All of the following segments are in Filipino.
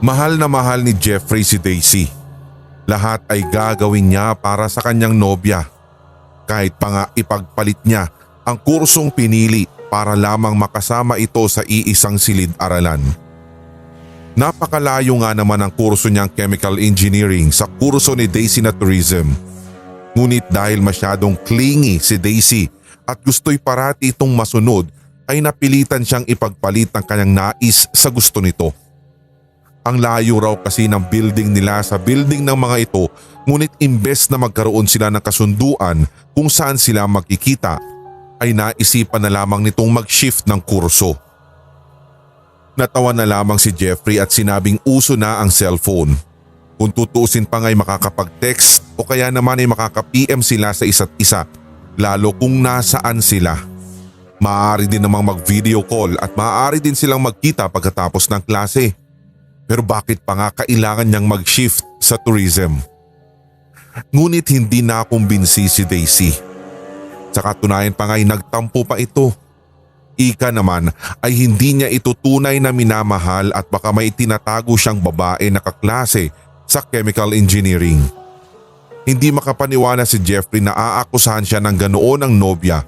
Mahal na mahal ni Jeffrey si Daisy. Lahat ay gagawin niya para sa kanyang nobya. Kahit pa nga ipagpalit niya ang kursong pinili para lamang makasama ito sa iisang silid-aralan. Napakalayo nga naman ang kurso niyang chemical engineering sa kurso ni Daisy na tourism. Ngunit dahil masyadong clingy si Daisy at gusto'y parati itong masunod, ay napilitan siyang ipagpalit ang kanyang nais sa gusto nito. Ang layo raw kasi ng building nila sa building ng mga ito, ngunit imbes na magkaroon sila ng kasunduan kung saan sila magkikita, ay naisipan na lamang nitong mag-shift ng kurso. Natawa na lamang si Jeffrey at sinabing uso na ang cellphone. Kung tutuusin pa nga'y makakapag-text o kaya naman ay makaka-PM sila sa isa't isa, lalo kung nasaan sila. Maaari din namang mag-video call at maaari din silang magkita pagkatapos ng klase. Pero bakit pa nga kailangan niyang mag-shift sa tourism? Ngunit hindi nakumbinsi si Daisy. Sa katunayan pa nga'y nagtampo pa ito. Ika naman ay hindi niya ito tunay na minamahal at baka may tinatago siyang babae na kaklase sa chemical engineering. Hindi makapaniwala si Jeffrey na aakusahan siya ng ganoon ang nobya.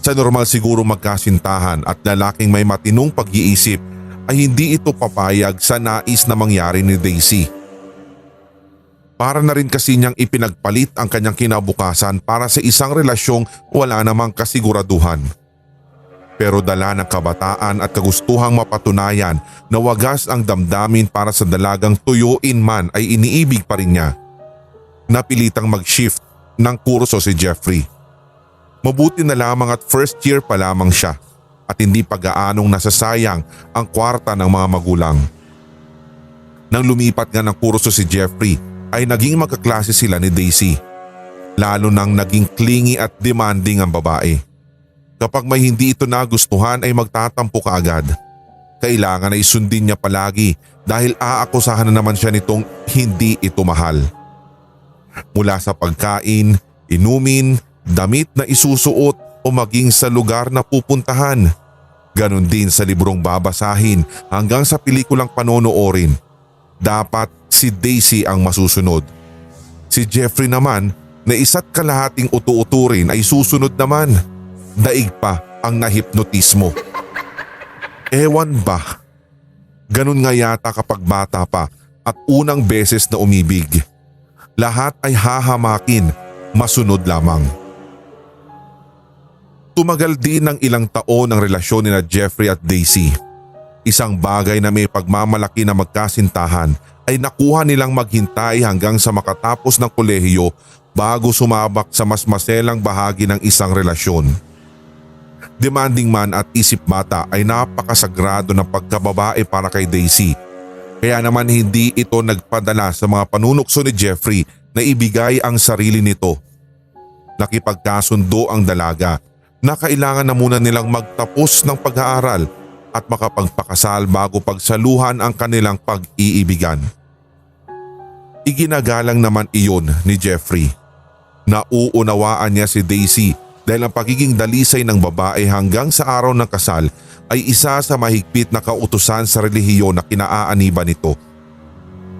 Sa normal siguro magkasintahan at lalaking may matinong pag-iisip ay hindi ito papayag sa nais na mangyari ni Daisy. Para na rin kasi niyang ipinagpalit ang kanyang kinabukasan para sa isang relasyong wala namang kasiguraduhan. Pero dala ng kabataan at kagustuhang mapatunayan na wagas ang damdamin para sa dalagang tuyuin man ay iniibig pa rin niya. Napilitang mag-shift ng kurso si Jeffrey. Mabuti na lamang at first year pa lamang siya at hindi pag-aanong nasasayang ang kwarta ng mga magulang. Nang lumipat nga ng kurso si Jeffrey ay naging magkaklase sila ni Daisy. Lalo nang naging clingy at demanding ang babae. Kapag may hindi ito nagustuhan ay magtatampo kaagad. Kailangan ay sundin niya palagi dahil aakusahan na naman siya nitong hindi ito mahal. Mula sa pagkain, inumin, damit na isusuot o maging sa lugar na pupuntahan. Ganon din sa librong babasahin hanggang sa pelikulang panonoorin. Dapat si Daisy ang masusunod. Si Jeffrey naman na isa't kalahating utu-uturin ay susunod naman. Daig pa ang nahipnotismo. Ewan ba? Ganun nga yata kapag bata pa at unang beses na umibig. Lahat ay hahamakin, masunod lamang. Tumagal din ng ilang taon ang relasyon nina Jeffrey at Daisy. Isang bagay na may pagmamalaki na magkasintahan ay nakuha nilang maghintay hanggang sa makatapos ng kolehiyo bago sumabak sa mas maselang bahagi ng isang relasyon. Demanding man at isip bata ay napakasagrado ng pagkababae para kay Daisy. Kaya naman hindi ito nagpadala sa mga panunukso ni Jeffrey na ibigay ang sarili nito. Nakipagkasundo ang dalaga na kailangan na muna nilang magtapos ng pag-aaral at makapagpakasal bago pagsaluhan ang kanilang pag-iibigan. Iginagalang naman iyon ni Jeffrey. Nauunawaan niya si Daisy dahil ang pagiging dalisay ng babae hanggang sa araw ng kasal ay isa sa mahigpit na kautusan sa relihiyon na kinaaaniban nito.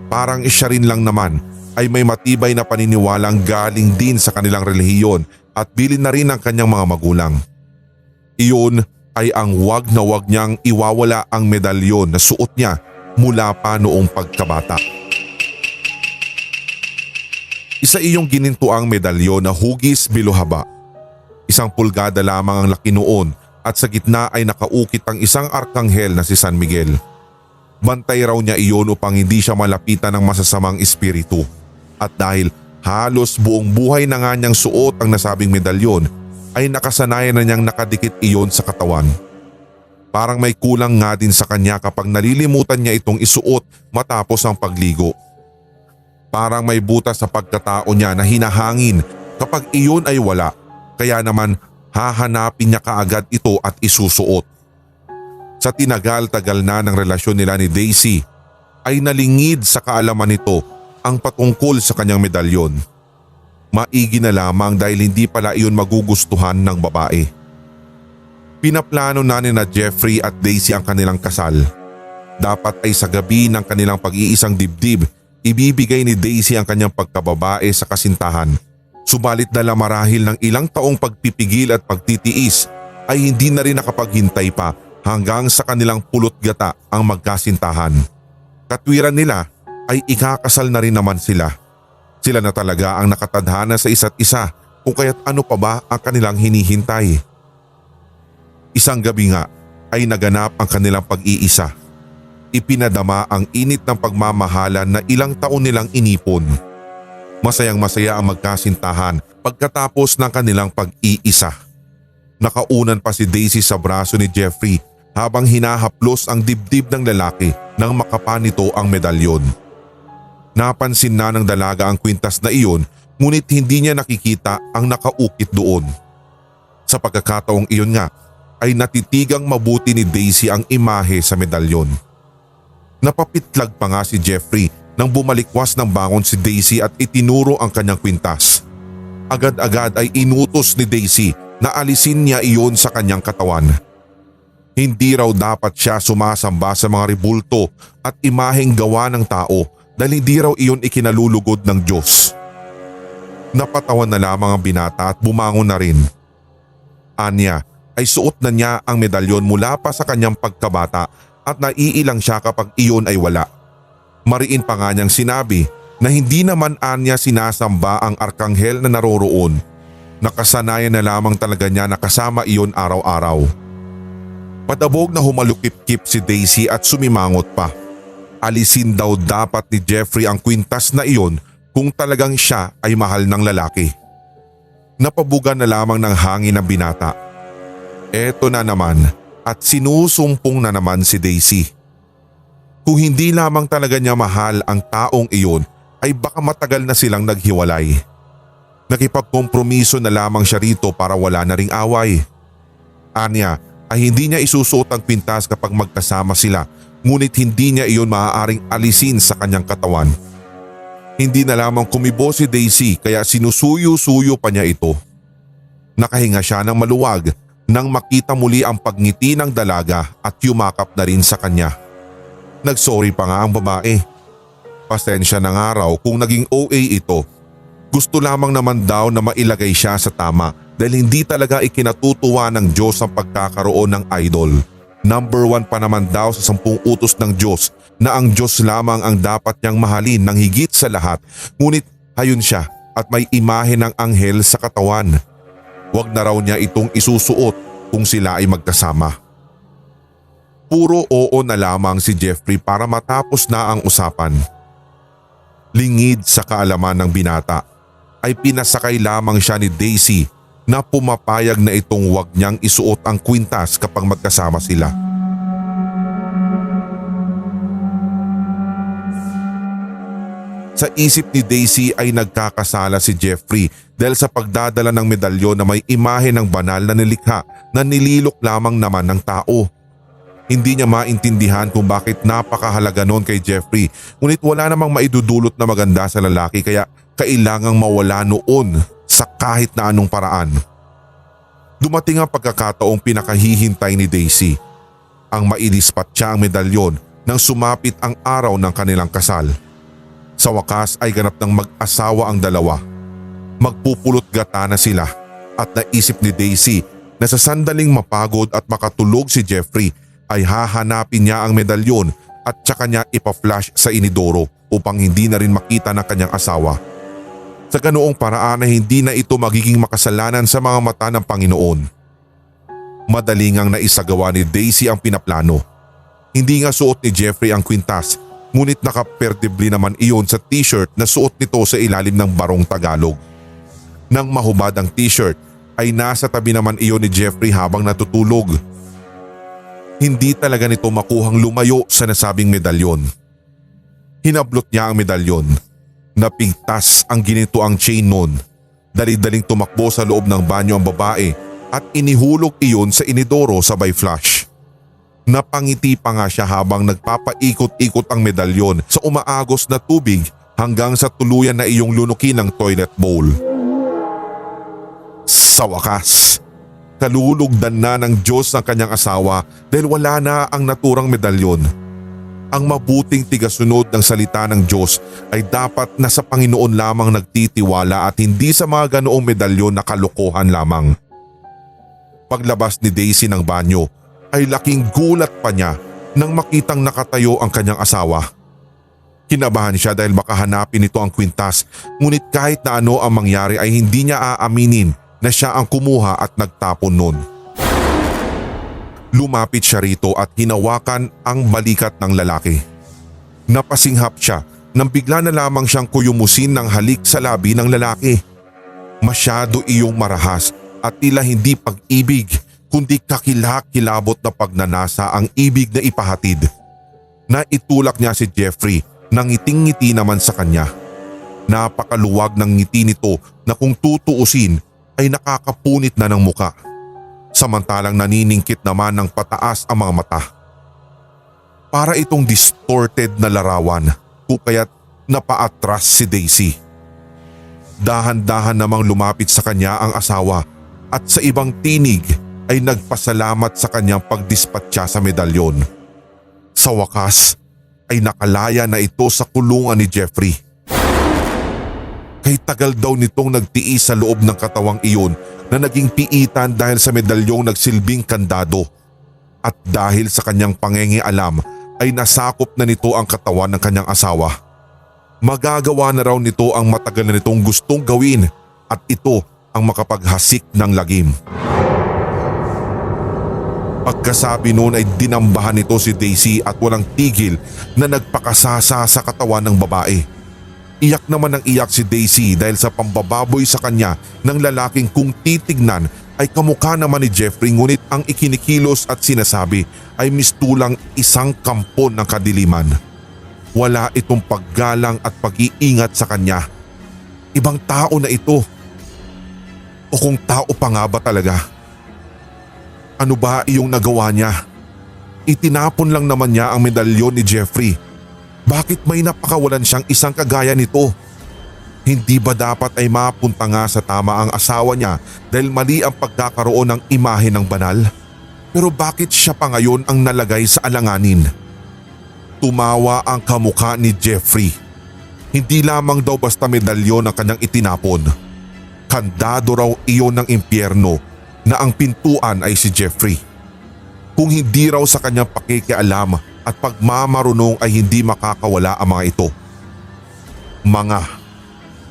Parang siya rin lang naman ay may matibay na paniniwalang galing din sa kanilang relihiyon at bilin na rin ng kanyang mga magulang. Iyon ay ang wag na wag niyang iwawala ang medalyon na suot niya mula pa noong pagkabata. Isa iyong ginintuang medalyon na hugis biluhaba. 1 pulgada lamang ang laki noon at sa gitna ay nakaukit ang isang arkanghel na si San Miguel. Bantay raw niya iyon upang hindi siya malapitan ng masasamang espiritu. At dahil halos buong buhay na nga niyang suot ang nasabing medalyon, ay nakasanayan na niyang nakadikit iyon sa katawan. Parang may kulang nga din sa kanya kapag nalilimutan niya itong isuot matapos ang pagligo. Parang may butas sa pagkatao niya na hinahangin kapag iyon ay wala. Kaya naman hahanapin niya kaagad ito at isusuot. Sa tinagal-tagal na ng relasyon nila ni Daisy ay nalingid sa kaalaman nito ang patungkol sa kanyang medalyon. Maigi na lamang dahil hindi pala iyon magugustuhan ng babae. Pinaplano na ni Jeffrey at Daisy ang kanilang kasal. dapat ay sa gabi ng kanilang pag-iisang dibdib, ibibigay ni Daisy ang kanyang pagkababae sa kasintahan. Subalit dala marahil ng ilang taong pagpipigil at pagtitiis ay hindi na rin nakapaghintay pa hanggang sa kanilang pulot gata ang magkasintahan. Katwiran nila ay ikakasal na rin naman sila. Sila na talaga ang nakatadhana sa isa't isa kung kaya't ano pa ba ang kanilang hinihintay. Isang gabi nga ay naganap ang kanilang pag-iisa. Ipinadama ang init ng pagmamahalan na ilang taon nilang inipon. Masayang masaya ang magkasintahan pagkatapos ng kanilang pag-iisa. Nakaunan pa si Daisy sa braso ni Jeffrey habang hinahaplos ang dibdib ng lalaki nang makapa nito ang medalyon. Napansin na ng dalaga ang kwintas na iyon ngunit hindi niya nakikita ang nakaukit doon. Sa pagkakataong iyon nga ay natitigang mabuti ni Daisy ang imahe sa medalyon. Napapitlag pa nga si Jeffrey nang bumalikwas ng bangon si Daisy at itinuro ang kanyang kwintas. Agad-agad ay inutos ni Daisy na alisin niya iyon sa kanyang katawan. Hindi raw dapat siya sumasamba sa mga rebulto at imaheng gawa ng tao dahil hindi raw iyon ikinalulugod ng Diyos. Napatawan na lamang ang binata at bumangon na rin. Anya ay suot na niya ang medalyon mula pa sa kanyang pagkabata at naiilang siya kapag iyon ay wala. Mariin pa nga niyang sinabi na hindi naman anya sinasamba ang arkanghel na naroroon. Nakasanayan na lamang talaga niya na kasama iyon araw-araw. Padabog na humalukip-kip si Daisy at sumimangot pa. Alisin daw dapat ni Jeffrey ang kwintas na iyon kung talagang siya ay mahal ng lalaki. Napabugan na lamang ng hangin ang binata. Eto na naman at sinusumpong na naman si Daisy. Kung hindi lamang talaga niya mahal ang taong iyon ay baka matagal na silang naghiwalay. Nakipagkompromiso na lamang siya rito para wala na ring away. Anya ay hindi niya isusuot ang kwintas kapag magkasama sila ngunit hindi niya iyon maaaring alisin sa kanyang katawan. Hindi na lamang kumibo si Daisy kaya sinusuyo-suyo pa niya ito. Nakahinga siya ng maluwag nang makita muli ang pagngiti ng dalaga at yumakap na rin sa kanya. Nagsorry pa nga ang babae. Pasensya na nga raw kung naging OA ito. Gusto lamang naman daw na mailagay siya sa tama dahil hindi talaga ikinatutuwa ng Diyos ang pagkakaroon ng idol. Number 1 pa naman daw sa 10 utos ng Diyos na ang Diyos lamang ang dapat niyang mahalin ng higit sa lahat. Ngunit hayun siya at may imahe ng anghel sa katawan. Huwag na raw niya itong isusuot kung sila ay magkasama. Puro oo na lamang si Jeffrey para matapos na ang usapan. Lingid sa kaalaman ng binata ay pinasakay lamang siya ni Daisy na pumapayag na itong huwag niyang isuot ang kwintas kapag magkasama sila. Sa isip ni Daisy ay nagkakasala si Jeffrey dahil sa pagdadala ng medalyon na may imahe ng banal na nilikha na nililok lamang naman ng tao. Hindi niya maintindihan kung bakit napakahalaga noon kay Jeffrey ngunit wala namang maidudulot na maganda sa lalaki kaya kailangang mawala noon sa kahit na anong paraan. Dumating ang pagkakataong pinakahihintay ni Daisy. Ang mailispat siya ang medalyon nang sumapit ang araw ng kanilang kasal. Sa wakas ay ganap ng mag-asawa ang dalawa. Magpupulot gata na sila at naisip ni Daisy na sa sandaling mapagod at makatulog si Jeffrey ay hahanapin niya ang medalyon at tsaka niya ipa-flash sa inidoro upang hindi na rin makita ng kanyang asawa. Sa ganoong paraan ay hindi na ito magiging makasalanan sa mga mata ng Panginoon. Madaling ang naisagawa ni Daisy ang pinaplano. Hindi nga suot ni Jeffrey ang kwintas ngunit nakaperdibli naman iyon sa t-shirt na suot nito sa ilalim ng barong Tagalog. Nang mahubad ang t-shirt ay nasa tabi naman iyon ni Jeffrey habang natutulog. Hindi talaga nito makuhang lumayo sa nasabing medalyon. Hinablot niya ang medalyon. Napigtas ang ginituang chain nun. Dali-daling tumakbo sa loob ng banyo ang babae at inihulog iyon sa inidoro sabay flush. Napangiti pa nga siya habang nagpapaikot-ikot ang medalyon sa umaagos na tubig hanggang sa tuluyan na iyong lunukin ng toilet bowl. Sa wakas, kalulugdan na ng Diyos ng kanyang asawa dahil wala na ang naturang medalyon. Ang mabuting tigasunod ng salita ng Diyos ay dapat na sa Panginoon lamang nagtitiwala at hindi sa mga ganoong medalyon na kalokohan lamang. Paglabas ni Daisy ng banyo ay laking gulat pa niya nang makitang nakatayo ang kanyang asawa. Kinabahan siya dahil baka hanapin nito ang kwintas, ngunit kahit na ano ang mangyari ay hindi niya aaminin na siya ang kumuha at nagtapon nun. Lumapit siya rito at hinawakan ang balikat ng lalaki. Napasinghap siya nang bigla na lamang siyang kuyumusin ng halik sa labi ng lalaki. Masyado iyong marahas at tila hindi pag-ibig kundi kakilakilabot na pagnanasa ang ibig na ipahatid. Naitulak niya si Jeffrey nang ngiting-ngiti naman sa kanya. Napakaluwag ng ngiti nito na kung tutuusin ay nakakapunit na ng muka. Samantalang naniningkit naman ng pataas ang mga mata. Para itong distorted na larawan kung kaya't napaatras si Daisy. Dahan-dahan namang lumapit sa kanya ang asawa at sa ibang tinig ay nagpasalamat sa kanyang pagdispatsa sa medalyon. Sa wakas ay nakalaya na ito sa kulungan ni Jeffrey. Kay tagal daw nitong nagtiis sa loob ng katawang iyon na naging piitan dahil sa medalyong nagsilbing kandado. At dahil sa kanyang pangengialam ay nasakop na nito ang katawan ng kanyang asawa. Magagawa na raw nito ang matagal na nitong gustong gawin at ito ang makapaghasik ng lagim. Pagkasabi noon ay dinambahan nito si Daisy at walang tigil na nagpakasasa sa katawan ng babae. Iyak naman ng iyak si Daisy dahil sa pambababoy sa kanya ng lalaking kung titignan ay kamukha naman ni Jeffrey, ngunit ang ikinikilos at sinasabi ay mistulang isang kampon ng kadiliman. Wala itong paggalang at pag-iingat sa kanya. Ibang tao na ito. O kung tao pa nga ba talaga? Ano ba iyong nagawa niya? Itinapon lang naman niya ang medalyon ni Jeffrey. Bakit may napakawalan siyang isang kagaya nito? Hindi ba dapat ay mapunta nga sa tama ang asawa niya dahil mali ang pagkakaroon ng imahe ng banal? Pero bakit siya pa ngayon ang nalagay sa alanganin? Tumawa ang kamukha ni Jeffrey. Hindi lamang daw basta medalyon ang kanyang itinapon. Kandado raw iyon ng impyerno na ang pintuan ay si Jeffrey. Kung hindi raw sa kanyang pakikialam at pagmamarunong ay hindi makakawala ang mga ito.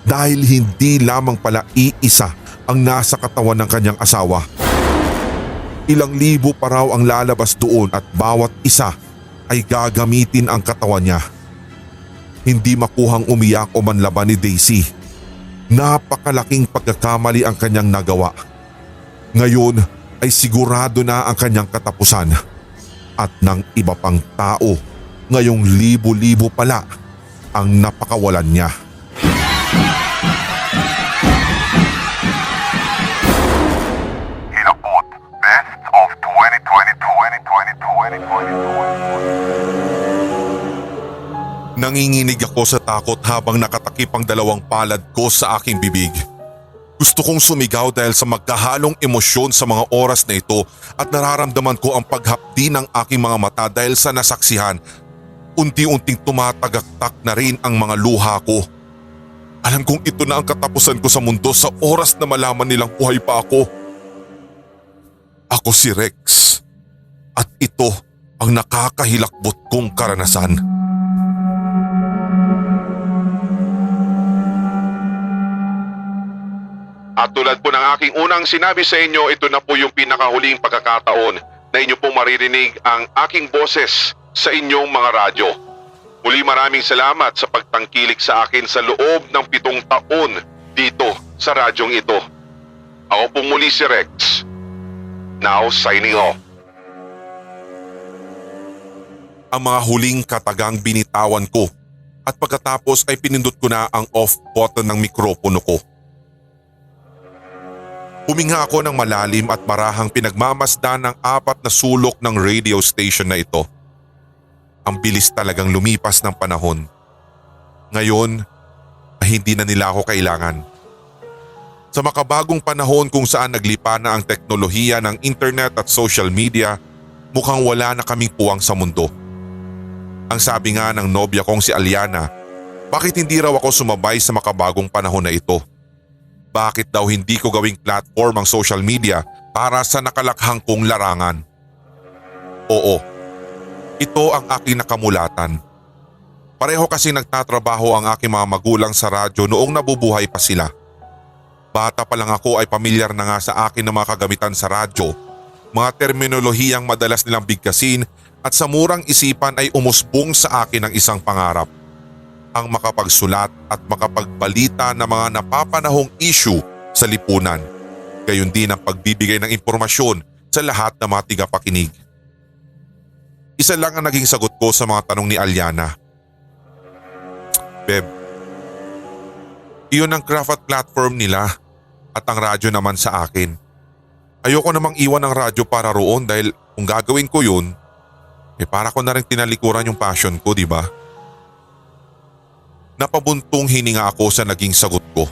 Dahil hindi lamang pala iisa ang nasa katawan ng kanyang asawa. Ilang libo pa raw ang lalabas doon at bawat isa ay gagamitin ang katawan niya. Hindi makuhang umiyak o manlaban ni Daisy. Napakalaking pagkakamali ang kanyang nagawa. Ngayon ay sigurado na ang kanyang katapusan. At ng iba pang tao, ngayong libo-libo pala ang napakawalan niya. Hinapot, Best of 2022. Nanginginig ako sa takot habang nakatakip ang dalawang palad ko sa aking bibig. Gusto kong sumigaw dahil sa magkahalong emosyon sa mga oras na ito at nararamdaman ko ang paghapdi ng aking mga mata dahil sa nasaksihan. Unti-unting tumatagaktak na rin ang mga luha ko. Alam kong ito na ang katapusan ko sa mundo sa oras na malaman nilang buhay pa ako. Ako si Rex at ito ang nakakahilakbot kong karanasan. At tulad po ng aking unang sinabi sa inyo, ito na po yung pinakahuling pagkakataon na inyo pong maririnig ang aking boses sa inyong mga radyo. Muli maraming salamat sa pagtangkilik sa akin sa loob ng 7 taon dito sa radyong ito. Ako po muli si Rex. Now signing off. Ang mga huling katagang binitawan ko at pagkatapos ay pinindot ko na ang off button ng mikropono ko. Huminga ako ng malalim at marahang pinagmamasdan ng 4 na sulok ng radio station na ito. Ang bilis talagang lumipas ng panahon. Ngayon ay hindi na nila ako kailangan. Sa makabagong panahon kung saan naglipa na ang teknolohiya ng internet at social media, mukhang wala na kaming puwang sa mundo. Ang sabi nga ng nobya kong si Aliana, bakit hindi raw ako sumabay sa makabagong panahon na ito? Bakit daw hindi ko gawing platform ang social media para sa nakalakhang kong larangan? Oo, ito ang aking nakamulatan. Pareho kasi nagtatrabaho ang aking mga magulang sa radyo noong nabubuhay pa sila. Bata pa lang ako ay pamilyar na nga sa akin ng mga kagamitan sa radyo, mga terminolohiyang madalas nilang bigkasin at sa murang isipan ay umusbong sa akin ang isang pangarap. Ang makapagsulat at makapagbalita ng mga napapanahong issue sa lipunan. Gayon din ang pagbibigay ng impormasyon sa lahat ng mga tigapakinig. Isa lang ang naging sagot ko sa mga tanong ni Aliana. Beb, iyon ang craft at platform nila at ang radyo naman sa akin. Ayoko namang iwan ang radyo para roon dahil kung gagawin ko yun, para ko na rin tinalikuran yung passion ko, di ba? Napabuntong hininga ako sa naging sagot ko.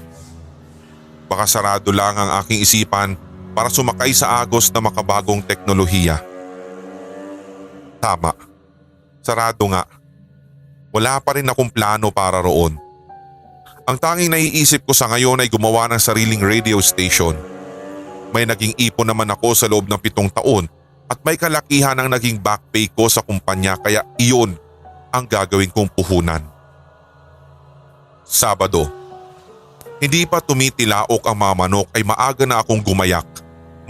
Baka sarado lang ang aking isipan para sumakay sa agos na makabagong teknolohiya. Tama, sarado nga. Wala pa rin akong plano para roon. Ang tanging naiisip ko sa ngayon ay gumawa ng sariling radio station. May naging ipon naman ako sa loob ng 7 taon at may kalakihan ang naging back pay ko sa kumpanya kaya iyon ang gagawin kong puhunan. Sabado. Hindi pa tumitilaok ang mga manok ay maaga na akong gumayak.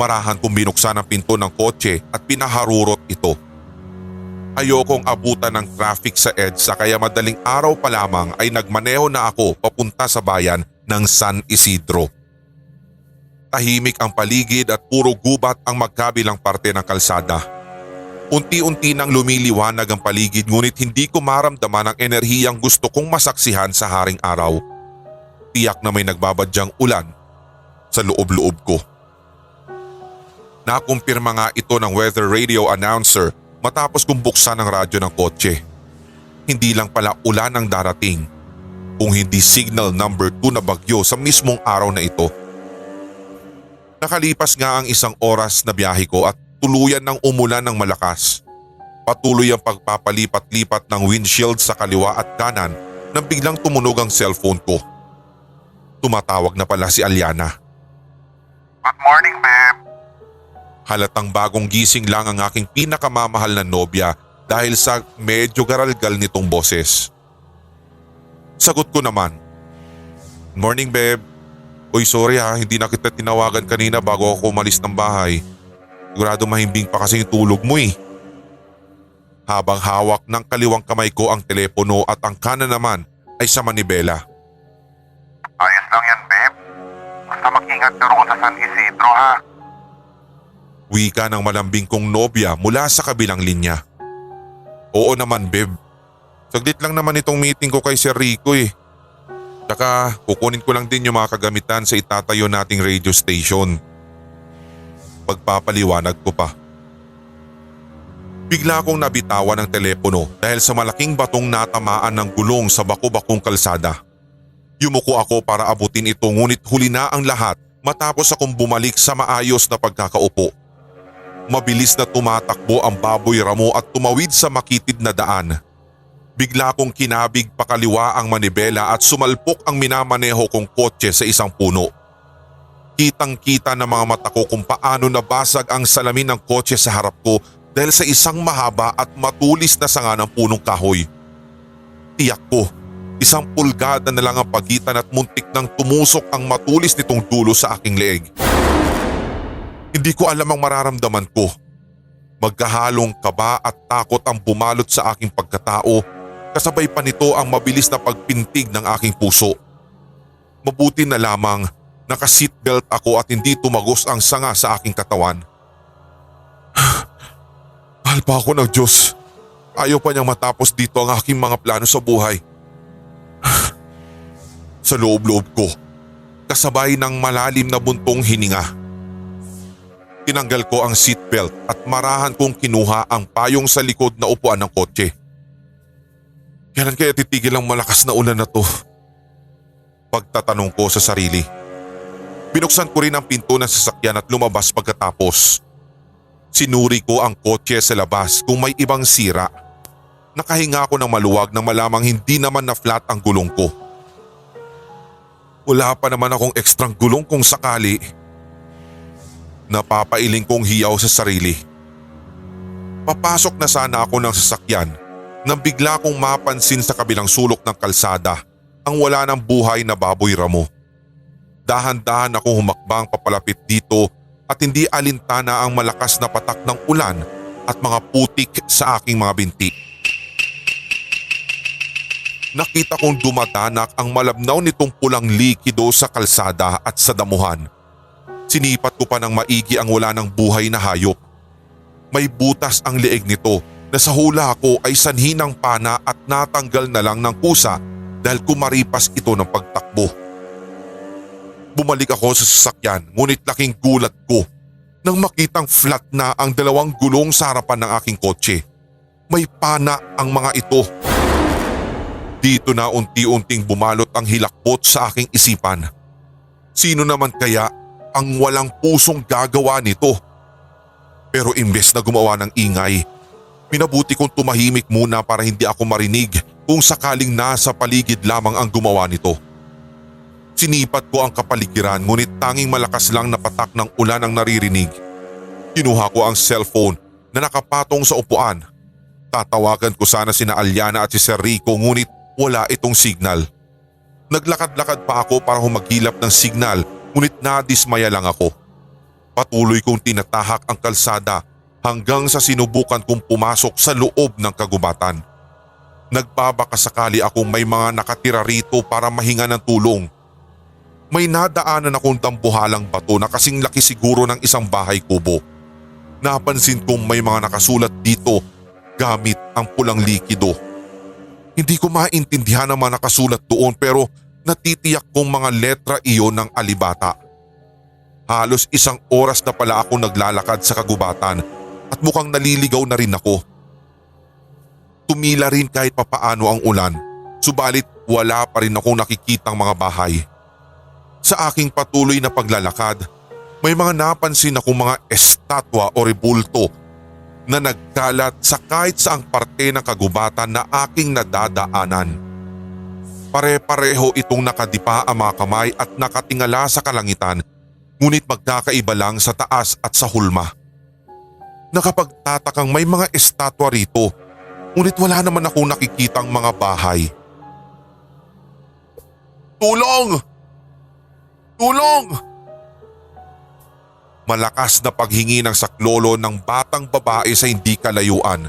Marahan kong binuksan ang pinto ng kotse at pinaharurot ito. Ayokong abutan ng traffic sa EDSA kaya madaling araw pa lamang ay nagmaneho na ako papunta sa bayan ng San Isidro. Tahimik ang paligid at puro gubat ang magkabilang parte ng kalsada. Unti-unti nang lumiliwanag ang paligid ngunit hindi ko maramdaman ang enerhiyang gusto kong masaksihan sa haring araw. Tiyak na may nagbabadyang ulan sa loob-loob ko. Nakumpirma nga ito ng weather radio announcer matapos kong buksan ang radyo ng kotse. Hindi lang pala ulan ang darating, kung hindi signal number 2 na bagyo sa mismong araw na ito. Nakalipas nga ang 1 oras na biyahe ko at tuluyan ng umulan ng malakas. Patuloy ang pagpapalipat-lipat ng windshield sa kaliwa at kanan nang biglang tumunog ang cellphone ko. Tumatawag na pala si Aliana. Good morning, ma'am. Halatang bagong gising lang ang aking pinakamamahal na nobya dahil sa medyo garalgal nitong boses. Sagot ko naman. Morning, babe. Uy, sorry ha, hindi na kita tinawagan kanina bago ako umalis ng bahay. Sigurado mahimbing pa kasi yung tulog mo eh. Habang hawak ng kaliwang kamay ko ang telepono at ang kanan naman ay sa manibela. Ayos lang yan, babe. Basta mag-ingat ka roon sa San Isidro, ha? Wika ng malambing kong nobya mula sa kabilang linya. Oo naman, babe. Saglit lang naman itong meeting ko kay Sir Rico eh. Tsaka kukunin ko lang din yung mga kagamitan sa itatayo nating radio station. Pagpapaliwanag ko pa. Bigla akong nabitawan ng telepono dahil sa malaking batong natamaan ng gulong sa bako-bakong kalsada. Yumuko ako para abutin ito ngunit huli na ang lahat matapos akong bumalik sa maayos na pagkakaupo. Mabilis na tumatakbo ang baboy ramo at tumawid sa makitid na daan. Bigla akong kinabig pakaliwa ang manibela at sumalpok ang minamaneho kong kotse sa isang puno. Kitang-kita ng mga mata ko kung paano nabasag ang salamin ng kotse sa harap ko dahil sa isang mahaba at matulis na sanga ng punong kahoy. Tiyak ko, 1 pulgada na lang ang pagitan at muntik nang tumusok ang matulis nitong dulo sa aking leeg. Hindi ko alam ang mararamdaman ko. Magkahalong kaba at takot ang bumalot sa aking pagkatao, kasabay pa nito ang mabilis na pagpintig ng aking puso. Mabuti na lamang naka-seatbelt ako at hindi tumagos ang sanga sa aking katawan. Mahal pa ako ng Diyos. Ayaw pa niyang matapos dito ang aking mga plano sa buhay. Sa loob-loob ko, kasabay ng malalim na buntong hininga. Tinanggal ko ang seatbelt at marahan kong kinuha ang payong sa likod na upuan ng kotse. Kailan kaya titigil ang malakas na ulan na to? Pagtatanong ko sa sarili. Binuksan ko rin ang pinto ng sasakyan at lumabas pagkatapos. Sinuri ko ang kotse sa labas kung may ibang sira. Nakahinga ako ng maluwag nang malamang hindi naman na flat ang gulong ko. Wala pa naman akong ekstrang gulong kung sakali. Napapailing kong hiyaw sa sarili. Papasok na sana ako ng sasakyan nang bigla kong mapansin sa kabilang sulok ng kalsada ang wala ng buhay na baboy ramo. Dahan-dahan akong humakbang papalapit dito at hindi alintana ang malakas na patak ng ulan at mga putik sa aking mga binti. Nakita kong dumadanak ang malabnaw nitong pulang likido sa kalsada at sa damuhan. Sinipat ko pa ng maigi ang wala ng buhay na hayop. May butas ang leeg nito na sa hula ko ay sanhi ng pana at natanggal na lang ng kusa dahil kumaripas ito ng pagtakbo. Bumalik ako sa sasakyan ngunit laking gulat ko nang makitang flat na ang dalawang gulong sa harapan ng aking kotse. May pana ang mga ito. Dito na unti-unting bumalot ang hilakbot sa aking isipan. Sino naman kaya ang walang pusong gagawa nito? Pero imbes na gumawa ng ingay, minabuti kong tumahimik muna para hindi ako marinig kung sakaling nasa paligid lamang ang gumawa nito. Sinipat ko ang kapaligiran ngunit tanging malakas lang na patak ng ulan ang naririnig. Kinuha ko ang cellphone na nakapatong sa upuan. Tatawagan ko sana sina Aliana at si Sir Rico ngunit wala itong signal. Naglakad-lakad pa ako para humagilap ng signal ngunit nadismaya lang ako. Patuloy kong tinatahak ang kalsada hanggang sa sinubukan kong pumasok sa loob ng kagubatan. Nagbabaka sakali akong may mga nakatira rito para mahinga ng tulong. May nadaanan akong dambuhalang bato na kasing laki siguro ng isang bahay kubo. Napansin kong may mga nakasulat dito gamit ang pulang likido. Hindi ko maintindihan ang mga nakasulat doon pero natitiyak kong mga letra iyon ng alibata. Halos 1 oras na pala ako naglalakad sa kagubatan at mukhang naliligaw na rin ako. Tumila rin kahit papaano ang ulan, subalit wala pa rin akong nakikitang mga bahay. Sa aking patuloy na paglalakad, may mga napansin akong mga estatwa o rebulto na nagkalat sa kahit saang parte ng kagubatan na aking nadadaanan. Pare-pareho itong nakadipa ang mga kamay at nakatingala sa kalangitan, ngunit magkakaiba lang sa taas at sa hulma. Nakapagtatakang may mga estatwa rito, ngunit wala naman akong nakikitang mga bahay. Tulong! Tulong! Malakas na paghingi ng saklolo ng batang babae sa hindi kalayuan.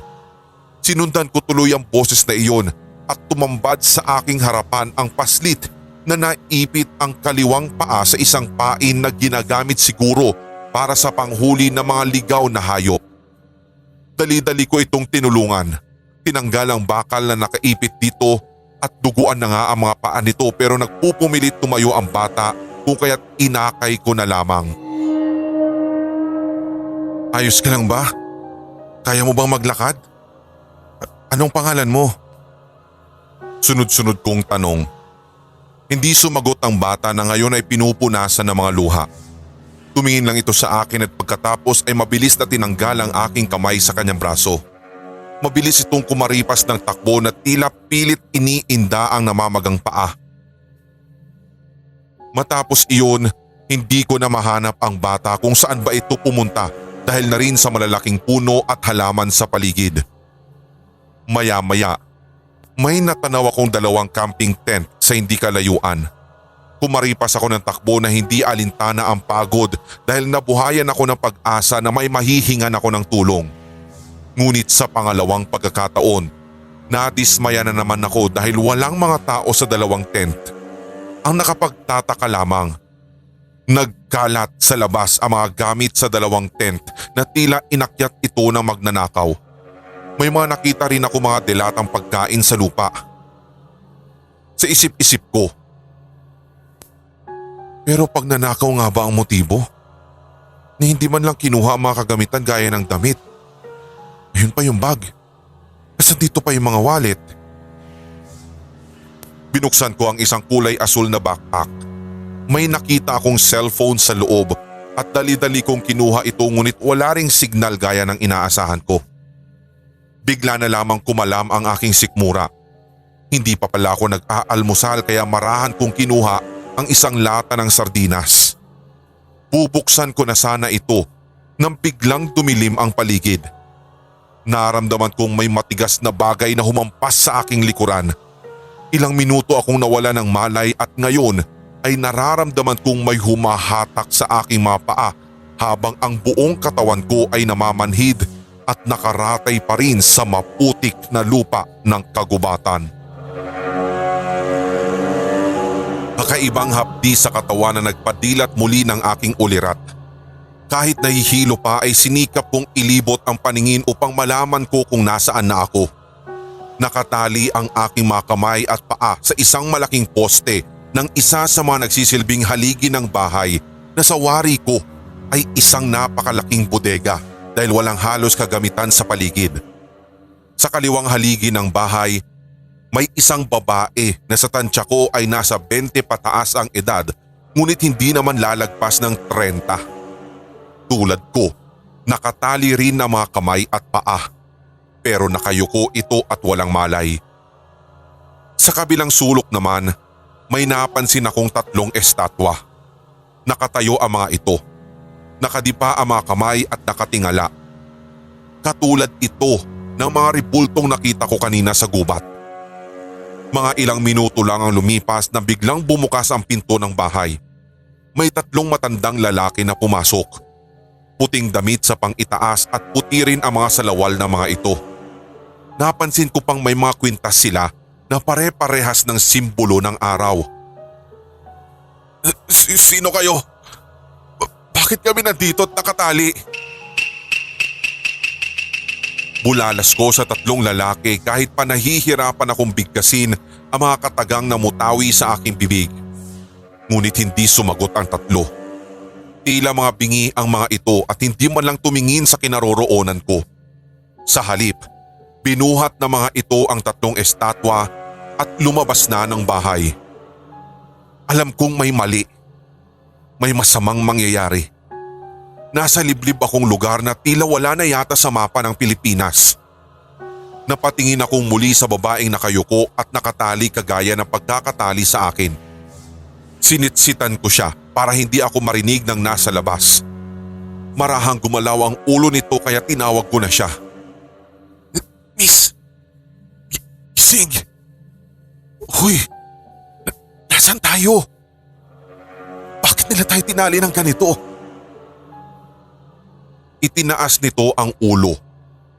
Sinundan ko tuloy ang boses na iyon at tumambad sa aking harapan ang paslit na naipit ang kaliwang paa sa isang pain na ginagamit siguro para sa panghuli ng mga ligaw na hayop. Dali-dali ko itong tinulungan. Tinanggal ang bakal na nakaipit dito at duguan na nga ang mga paa nito pero nagpupumilit tumayo ang bata kung kaya't inakay ko na lamang. Ayos ka lang ba? Kaya mo bang maglakad? Anong pangalan mo? Sunod-sunod kong tanong. Hindi sumagot ang bata na ngayon ay pinupunasan ng mga luha. Tumingin lang ito sa akin at pagkatapos ay mabilis na tinanggal ang aking kamay sa kanyang braso. Mabilis itong kumaripas ng takbo na tila pilit iniinda ang namamagang paa. Matapos iyon, hindi ko na mahanap ang bata kung saan ba ito pumunta dahil na rin sa malalaking puno at halaman sa paligid. Maya-maya, may natanaw akong 2 camping tent sa hindi kalayuan. Kumaripas ako ng takbo na hindi alintana ang pagod dahil nabuhayan ako ng pag-asa na may mahihingan ako ng tulong. Ngunit sa pangalawang pagkakataon, nadismaya na naman ako dahil walang mga tao sa 2 tent. Ang nakapagtataka lamang, nagkalat sa labas ang mga gamit sa 2 tent na tila inakyat ito ng magnanakaw. May mga nakita rin ako mga dilatang pagkain sa lupa. Sa isip-isip ko, pero pag nanakaw nga ba ang motibo? Na hindi man lang kinuha ang mga kagamitan gaya ng damit. Ayun pa yung bag. Kasi dito pa yung mga wallet. Binuksan ko ang isang kulay asul na backpack. May nakita akong cellphone sa loob at dali-dali kong kinuha ito ngunit wala ring signal gaya ng inaasahan ko. Bigla na lamang kumalam ang aking sikmura. Hindi pa pala ako nag-aalmusal kaya marahan kong kinuha ang isang lata ng sardinas. Bubuksan ko na sana ito nang biglang dumilim ang paligid. Naramdaman kong may matigas na bagay na humampas sa aking likuran. Ilang minuto akong nawala ng malay at ngayon ay nararamdaman kong may humahatak sa aking mga paa habang ang buong katawan ko ay namamanhid at nakaratay pa rin sa maputik na lupa ng kagubatan. Kakaibang hapdi sa katawan na nagpadilat muli ng aking ulirat. Kahit nahihilo pa ay sinikap kong ilibot ang paningin upang malaman ko kung nasaan na ako. Nakatali ang aking mga kamay at paa sa isang malaking poste ng isa sa mga nagsisilbing haligi ng bahay na sa wari ko ay isang napakalaking bodega dahil walang halos kagamitan sa paligid. Sa kaliwang haligi ng bahay, may isang babae na sa tansya ko ay nasa 20 pataas ang edad ngunit hindi naman lalagpas ng 30. Tulad ko, nakatali rin na mga kamay at paa pero nakayuko ito at walang malay. Sa kabilang sulok naman, may napansin akong 3 estatwa. Nakatayo ang mga ito. Nakadipa ang mga kamay at nakatingala. Katulad ito ng mga ribultong nakita ko kanina sa gubat. Mga ilang minuto lang ang lumipas na biglang bumukas ang pinto ng bahay. May 3 matandang lalaki na pumasok. Puting damit sa pang-itaas at puti rin ang mga salawal ng mga ito. Napansin ko pang may mga kwintas sila na pare-parehas ng simbolo ng araw. Sino kayo? Bakit kami nandito at nakatali? Bulalas ko sa 3 lalaki kahit pa nahihirapan akong bigkasin ang mga katagang na mutawi sa aking bibig. Ngunit hindi sumagot ang 3. Tila mga bingi ang mga ito at hindi man lang tumingin sa kinaroroonan ko. Sa halip, binuhat na mga ito ang 3 estatwa at lumabas na ng bahay. Alam kong may mali. May masamang mangyayari. Nasa liblib akong lugar na tila wala na yata sa mapa ng Pilipinas. Napatingin akong muli sa babaeng nakayuko at nakatali kagaya ng pagkakatali sa akin. Sinitsitan ko siya para hindi ako marinig ng nasa labas. Marahang gumalaw ang ulo nito kaya tinawag ko na siya. Miss! Gising! Huy! Nasaan tayo? Bakit nila tayo tinali ng ganito? Itinaas nito ang ulo.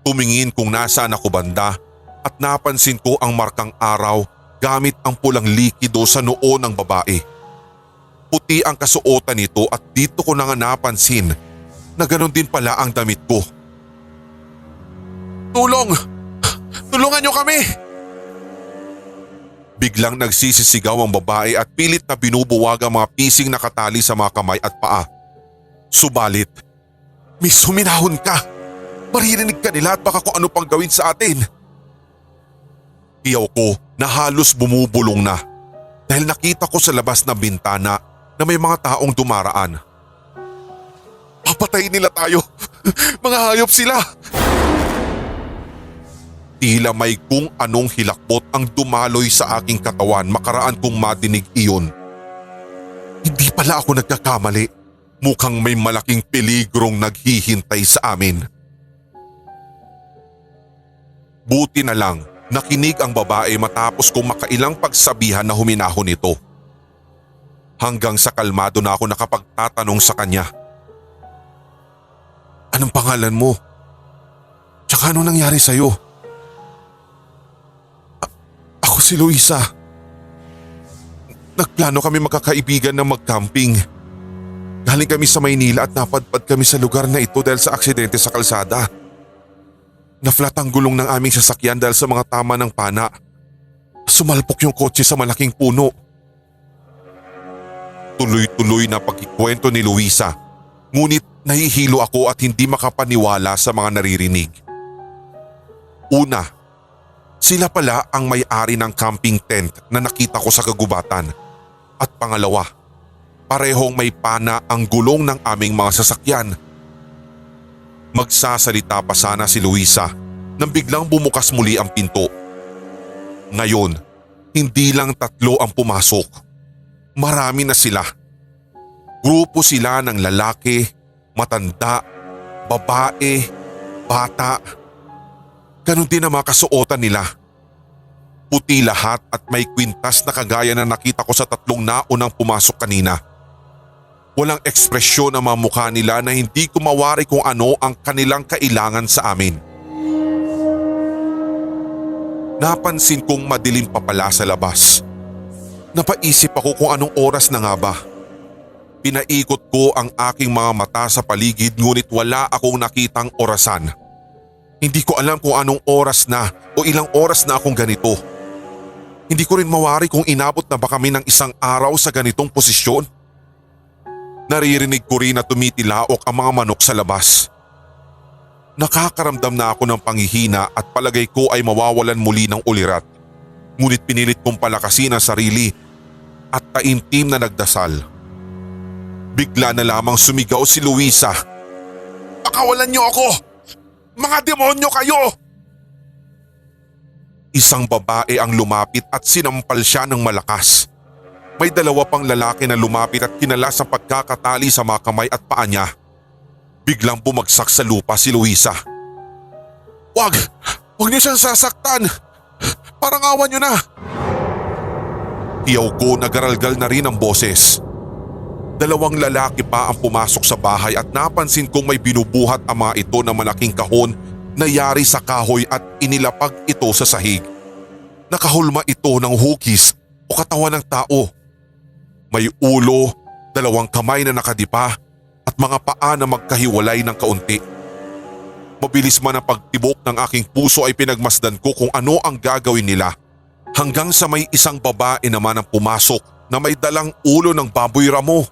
Tumingin kung nasaan ako banda at napansin ko ang markang araw gamit ang pulang likido sa noo ng babae. Puti ang kasuotan nito at dito ko na nga napansin na ganon din pala ang damit ko. Tulong! Tulungan niyo kami! Biglang nagsisisigaw ang babae at pilit na binubuwag ang mga pising nakatali sa mga kamay at paa. Subalit, Miss, huminahon ka! Maririnig ka nila at baka kung ano pang gawin sa atin. Iyaw ko na halos bumubulong na dahil nakita ko sa labas ng bintana na may mga taong dumaraan. Papatayin nila tayo! Mga hayop sila! Tila may kung anong hilakbot ang dumaloy sa aking katawan makaraan kong madinig iyon. Hindi pala ako nagkakamali. Mukhang may malaking peligrong naghihintay sa amin. Buti na lang nakinig ang babae matapos kong makailang pagsabihan na huminahon ito. Hanggang sa kalmado na ako nakapagtatanong sa kanya. Anong pangalan mo? Tsaka ano nangyari sa'yo? Ako si Luisa. Nagplano kami magkakaibigan na mag-camping. Galing kami sa Maynila at napadpad kami sa lugar na ito dahil sa aksidente sa kalsada. Na-flat ang gulong ng aming sasakyan dahil sa mga tama ng pana. Sumalpok yung kotse sa malaking puno. Tuloy-tuloy na pagkikwento ni Luisa. Ngunit nahihilo ako at hindi makapaniwala sa mga naririnig. Una, sila pala ang may-ari ng camping tent na nakita ko sa kagubatan. At pangalawa, parehong may pana ang gulong ng aming mga sasakyan. Magsasalita pa sana si Luisa nang biglang bumukas muli ang pinto. Ngayon, hindi lang 3 ang pumasok. Marami na sila. Grupo sila ng lalaki, matanda, babae, bata. Ganon din ang mga kasuotan nila. Puti lahat at may kwintas na kagaya na nakita ko sa 3 naunang pumasok kanina. Walang ekspresyon ang mga mukha nila na hindi ko mawari kung ano ang kanilang kailangan sa amin. Napansin kong madilim pa pala sa labas. Napaisip ako kung anong oras na nga ba. Pinaikot ko ang aking mga mata sa paligid ngunit wala akong nakitang orasan. Hindi ko alam kung anong oras na o ilang oras na akong ganito. Hindi ko rin mawari kung inabot na ba kami ng 1 araw sa ganitong posisyon. Naririnig ko rin na tumitilaok ang mga manok sa labas. Nakakaramdam na ako ng panghihina at palagay ko ay mawawalan muli ng ulirat. Ngunit pinilit kong palakasin ang sarili at taimtim na nagdasal. Bigla na lamang sumigaw si Luisa. "Pakawalan niyo ako! Mga demonyo kayo!" Isang babae ang lumapit at sinampal siya ng malakas. May 2 pang lalaki na lumapit at kinalas ang pagkakatali sa mga kamay at paa niya. Biglang bumagsak sa lupa si Luisa. Wag niyo siyang sasaktan! Parang awan niyo na!" Tiyaw ko nagaralgal na rin ang boses. 2 lalaki pa ang pumasok sa bahay at napansin kong may binubuhat ang mga ito na malaking kahon na yari sa kahoy at inilapag ito sa sahig. Nakahulma ito ng hugis o katawan ng tao. May ulo, 2 kamay na nakadipa at mga paa na magkahiwalay ng kaunti. Mabilis man ang pagtibok ng aking puso ay pinagmasdan ko kung ano ang gagawin nila. Hanggang sa may isang babae naman ang pumasok na may dalang ulo ng baboy ramo.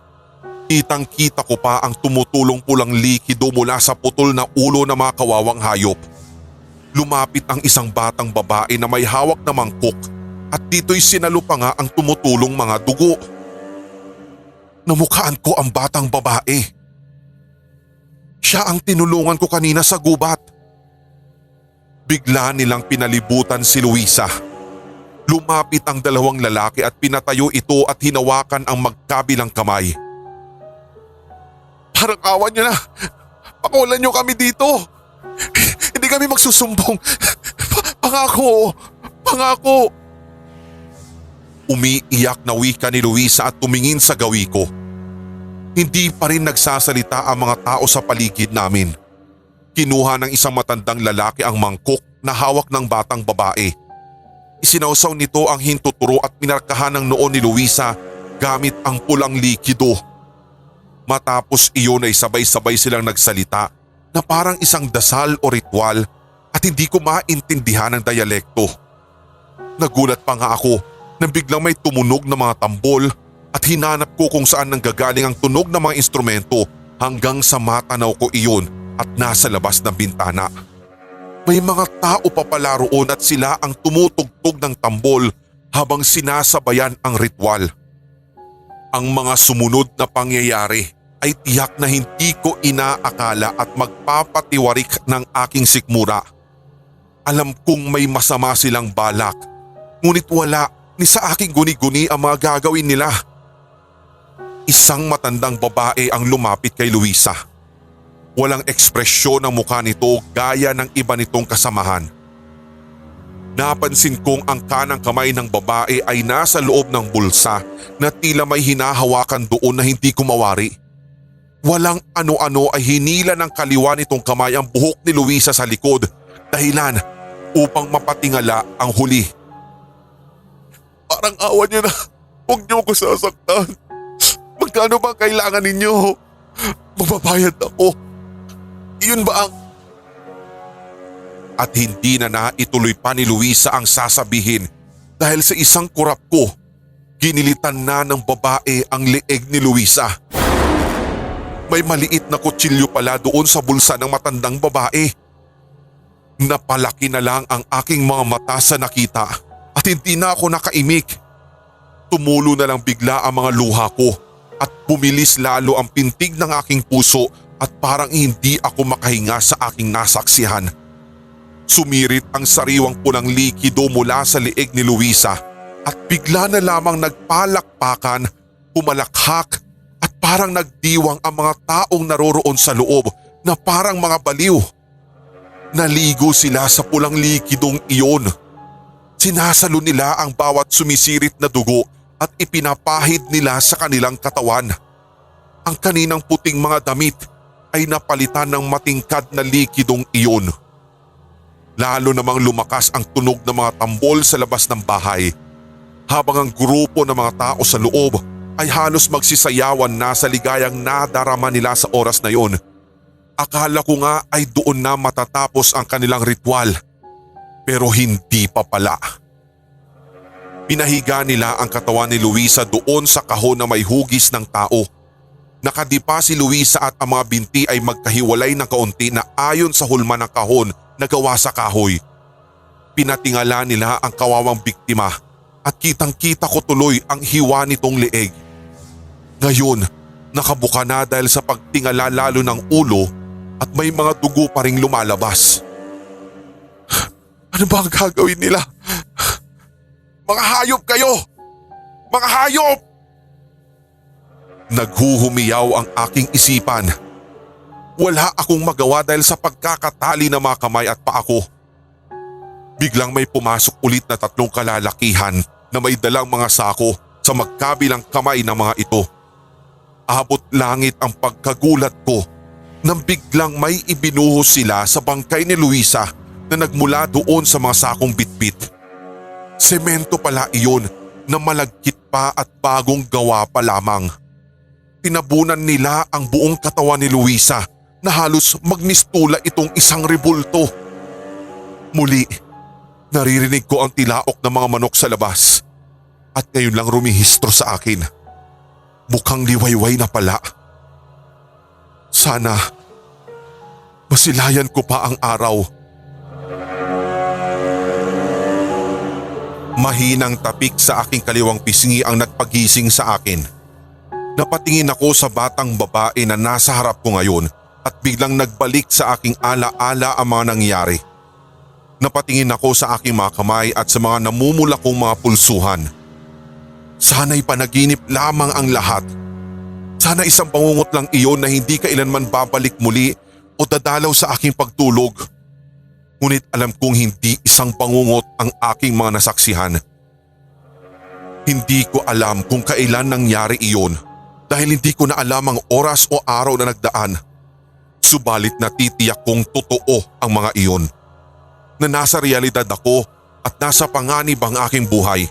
Kitang-kita ko pa ang tumutulong pulang likido mula sa putol na ulo ng mga kawawang hayop. Lumapit ang isang batang babae na may hawak na mangkok at dito'y sinalo pa nga ang tumutulong mga dugo. Namukhaan ko ang batang babae. Siya ang tinulungan ko kanina sa gubat. Bigla nilang pinalibutan si Luisa. Lumapit ang 2 lalaki at pinatayo ito at hinawakan ang magkabilang kamay. "Parang awan niyo na! Pakawalan niyo kami dito! Hindi kami magsusumbong! Pangako! Pangako!" Umiiyak na wika ni Luisa at tumingin sa gawi ko. Hindi pa rin nagsasalita ang mga tao sa paligid namin. Kinuha ng isang matandang lalaki ang mangkok na hawak ng batang babae. Isinawsaw nito ang hintuturo at pinarkahan ng noo ni Luisa gamit ang pulang likido. Matapos iyon ay sabay-sabay silang nagsalita na parang isang dasal o ritual at hindi ko maintindihan ang dialekto. Nagulat pa nga ako nang biglang may tumunog na mga tambol at hinanap ko kung saan nanggagaling ang tunog ng mga instrumento hanggang sa matanaw ko iyon at nasa labas ng bintana. May mga tao pa pala roon at sila ang tumutugtog ng tambol habang sinasabayan ang ritual. Ang mga sumunod na pangyayari ay tiyak na hindi ko inaakala at magpapatiwarik ng aking sikmura. Alam kong may masama silang balak, ngunit wala ni sa aking guni-guni ang mga gagawin nila. Isang matandang babae ang lumapit kay Luisa. Walang ekspresyon ang mukha nito gaya ng iba nitong kasamahan. Napansin kong ang kanang kamay ng babae ay nasa loob ng bulsa na tila may hinahawakan doon na hindi ko mawari. Walang ano-ano ay hinila ng kaliwa nitong kamay ang buhok ni Luisa sa likod, dahilan upang mapatingala ang huli. "Parang awan niyo na, huwag niyo ko sasaktan. Magkano ba kailangan ninyo? Magbabayad ako. Iyon ba ang..." At hindi na naituloy pa ni Luisa ang sasabihin dahil sa isang kurap ko, ginilitan na ng babae ang leeg ni Luisa. May maliit na kutsilyo pala doon sa bulsa ng matandang babae. Napalaki na lang ang aking mga mata sa nakita at hindi na ako nakaimik. Tumulo na lang bigla ang mga luha ko at bumilis lalo ang pintig ng aking puso at parang hindi ako makahinga sa aking nasaksihan. Sumirit ang sariwang pulang likido mula sa liig ni Luisa at bigla na lamang nagpalakpakan, pumalakhak at parang nagdiwang ang mga taong naroroon sa loob na parang mga baliw. Naligo sila sa pulang likidong iyon. Sinasalo nila ang bawat sumisirit na dugo at ipinapahid nila sa kanilang katawan. Ang kaninang puting mga damit ay napalitan ng matingkad na likidong iyon. Lalo namang lumakas ang tunog ng mga tambol sa labas ng bahay, habang ang grupo ng mga tao sa loob ay halos magsisayawan na sa ligayang nadarama nila sa oras na yon. Akala ko nga ay doon na matatapos ang kanilang ritual, pero hindi pa pala. Pinahiga nila ang katawan ni Luisa doon sa kahon na may hugis ng tao. Nakadipa si Luisa at ang mga binti ay magkahiwalay ng kaunti na ayon sa hulma ng kahon na gawa sa kahoy. Pinatingala nila ang kawawang biktima at kitang-kita ko tuloy ang hiwa nitong leeg. Ngayon, nakabuka na dahil sa pagtingala lalo ng ulo at may mga dugo pa ring lumalabas. Ano ba ang gagawin nila? Mga hayop kayo! Mga hayop! Naghuhumiyaw ang aking isipan. Wala akong magawa dahil sa pagkakatali ng mga kamay at paa ko. Biglang may pumasok ulit na 3 kalalakihan na may dalang mga sako sa magkabilang kamay ng mga ito. Abot langit ang pagkagulat ko nang biglang may ibinuhos sila sa bangkay ni Luisa na nagmula doon sa mga sakong bitbit. Semento pala iyon na malagkit pa at bagong gawa pa lamang. Tinabunan nila ang buong katawan ni Luisa na halos magmistula itong isang rebulto. Muli, naririnig ko ang tilaok ng mga manok sa labas at ngayon lang rumihistro sa akin. Mukhang liwayway na pala. Sana masilayan ko pa ang araw. Mahinang tapik sa aking kaliwang pisngi ang nagpagising sa akin. Napatingin ako sa batang babae na nasa harap ko ngayon at biglang nagbalik sa aking ala-ala ang mga nangyari. Napatingin ako sa aking mga kamay at sa mga namumula kong mga pulsuhan. Sana'y panaginip lamang ang lahat. Sana isang pangungot lang iyon na hindi kailanman babalik muli o dadalaw sa aking pagtulog. Ngunit alam kong hindi isang pangungot ang aking mga nasaksihan. Hindi ko alam kung kailan nangyari iyon dahil hindi ko na alam ang oras o araw na nagdaan. Subalit natitiyak kong totoo ang mga iyon. Na nasa realidad ako at nasa panganib ang aking buhay.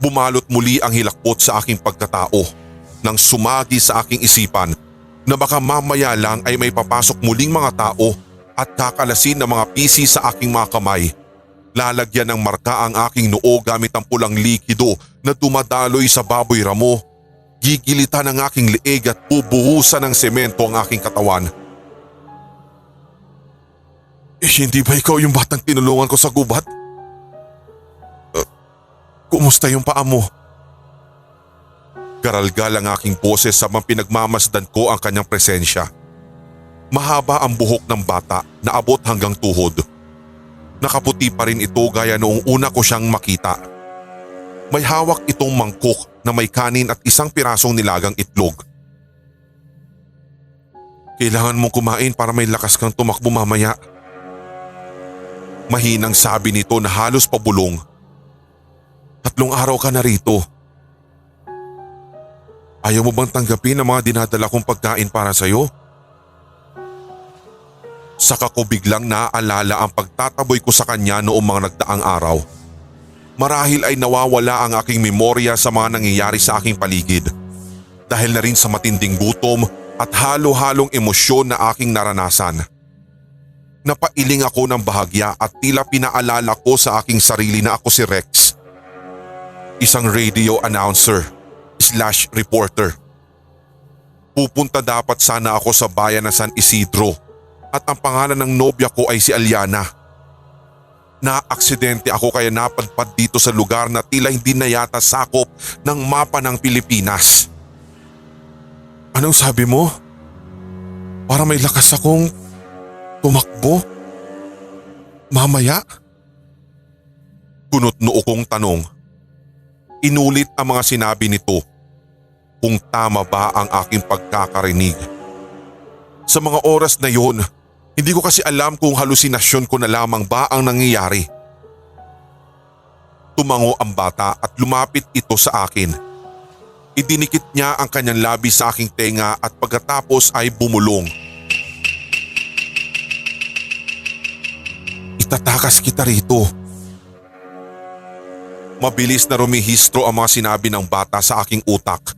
Bumalot muli ang hilakbot sa aking pagkatao nang sumagi sa aking isipan na baka mamaya lang ay may papasok muling mga tao at kakalasin ng mga pisi sa aking mga kamay. Lalagyan ng marka ang aking noo gamit ang pulang likido na dumadaloy sa baboy ramo. Gigilitan ang aking leeg at bubuhusan ng semento ang aking katawan. Hindi ba ikaw yung batang tinulungan ko sa gubat? Kumusta yung paa mo? Garalgal ang aking boses habang pinagmamasdan ko ang kanyang presensya. Mahaba ang buhok ng bata na abot hanggang tuhod. Nakaputi pa rin ito gaya noong una ko siyang makita. May hawak itong mangkok na may kanin at isang pirasong nilagang itlog. Kailangan mong kumain para may lakas kang tumakbo mamaya. Mahinang sabi nito na halos pabulong. 3 araw ka na rito. Ayaw mo bang tanggapin ang mga dinadala kong pagkain para sa'yo? Saka ko biglang naaalala ang pagtataboy ko sa kanya noong mga nagdaang araw. Marahil ay nawawala ang aking memorya sa mga nangyayari sa aking paligid. Dahil na rin sa matinding gutom at halo-halong emosyon na aking naranasan. Napailing ako ng bahagya at tila pinaalala ko sa aking sarili na ako si Rex. Isang radio announcer/reporter. Pupunta dapat sana ako sa bayan ng San Isidro at ang pangalan ng nobya ko ay si Aliana. Naaksidente ako kaya napadpad dito sa lugar na tila hindi na yata sakop ng mapa ng Pilipinas. Anong sabi mo? Para may lakas akong tumakbo? Mamaya? Kunot noo kong tanong. Inulit ang mga sinabi nito kung tama ba ang aking pagkakarinig. Sa mga oras na yon, hindi ko kasi alam kung halusinasyon ko na lamang ba ang nangyayari. Tumango ang bata at lumapit ito sa akin. Idinikit niya ang kanyang labi sa aking tenga at pagkatapos ay bumulong. Itatakas kita rito. Mabilis na rumihistro ang mga sinabi ng bata sa aking utak.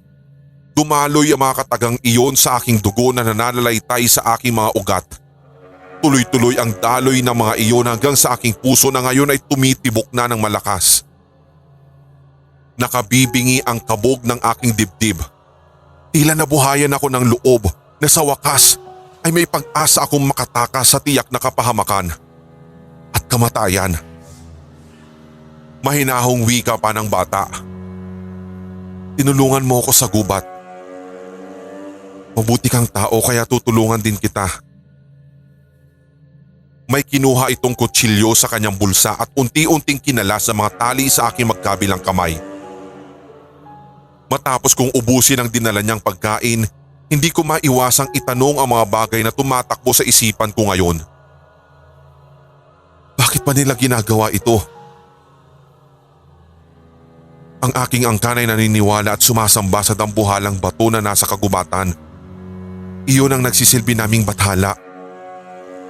Dumaloy ang mga katagang iyon sa aking dugo na nananalaytay sa aking mga ugat. Tuloy-tuloy ang daloy ng mga iyon hanggang sa aking puso na ngayon ay tumitibok na ng malakas. Nakabibingi ang kabog ng aking dibdib. Tila nabuhayan ako ng loob na sa wakas ay may pag-asa akong makatakas sa tiyak na kapahamakan at kamatayan. Mahinahong wika pa ng bata. Tinulungan mo ako sa gubat. Mabuti kang tao kaya tutulungan din kita. May kinuha itong kutsilyo sa kanyang bulsa at unti-unting kinalas ang mga tali sa aking magkabilang kamay. Matapos kong ubusin ang dinala niyang pagkain, hindi ko maiwasang itanong ang mga bagay na tumatakbo sa isipan ko ngayon. Bakit pa nila ginagawa ito? Ang aking angkan ay naniniwala at sumasamba sa dambuhalang bato na nasa kagubatan. Iyon ang nagsisilbi naming bathala.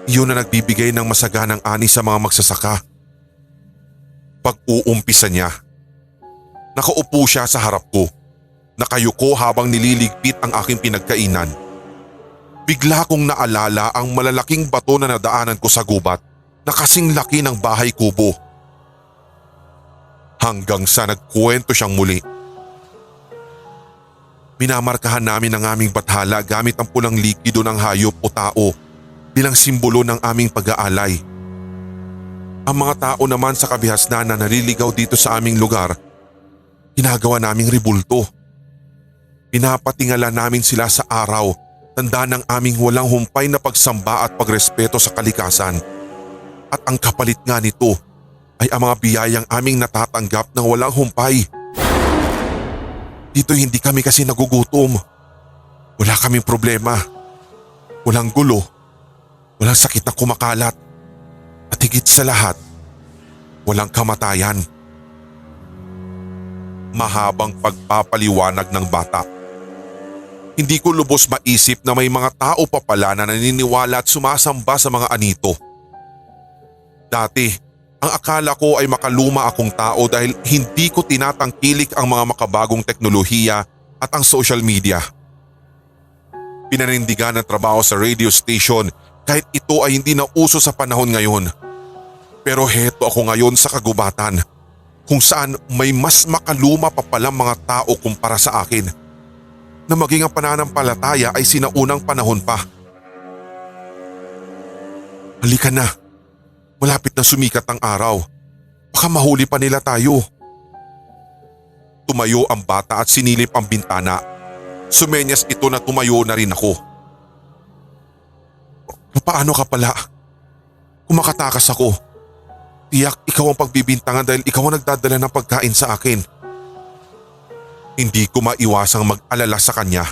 Iyon ang nagbibigay ng masaganang ani sa mga magsasaka. Pag-uumpisa niya, nakaupo siya sa harap ko. Nakayuko habang nililigpit ang aking pinagkainan. Bigla kong naalala ang malalaking bato na nadaanan ko sa gubat na kasing laki ng bahay kubo. Hanggang sa nagkwento siyang muli. Minamarkahan namin ang aming bathala gamit ang pulang likido ng hayop o tao bilang simbolo ng aming pag-aalay. Ang mga tao naman sa kabihasnan na naliligaw dito sa aming lugar, ginagawa naming ribulto. Pinapatingala namin sila sa araw, tanda ng aming walang humpay na pagsamba at pagrespeto sa kalikasan. At ang kapalit nga nito ay ang mga biyayang aming natatanggap ng walang humpay. Dito hindi kami kasi nagugutom. Wala kaming problema. Walang gulo. Walang sakit na kumakalat. At higit sa lahat, walang kamatayan. Mahabang pagpapaliwanag ng bata. Hindi ko lubos maisip na may mga tao pa pala na naniniwala at sumasamba sa mga anito. Dati, ang akala ko ay makaluma akong tao dahil hindi ko tinatangkilik ang mga makabagong teknolohiya at ang social media. Pinanindigan ng trabaho sa radio station kahit ito ay hindi na uso sa panahon ngayon. Pero heto ako ngayon sa kagubatan kung saan may mas makaluma pa palang mga tao kumpara sa akin. Na maging ang pananampalataya ay sinaunang panahon pa. Halika na. Malapit na sumikat ang araw. Baka mahuli pa nila tayo. Tumayo ang bata at sinilip ang bintana. Sumenyas ito na tumayo na rin ako. Paano ka pala? Kung makatakas ako, tiyak ikaw ang pagbibintangan dahil ikaw ang nagdadala ng pagkain sa akin. Hindi ko maiwasang mag-alala sa kanya.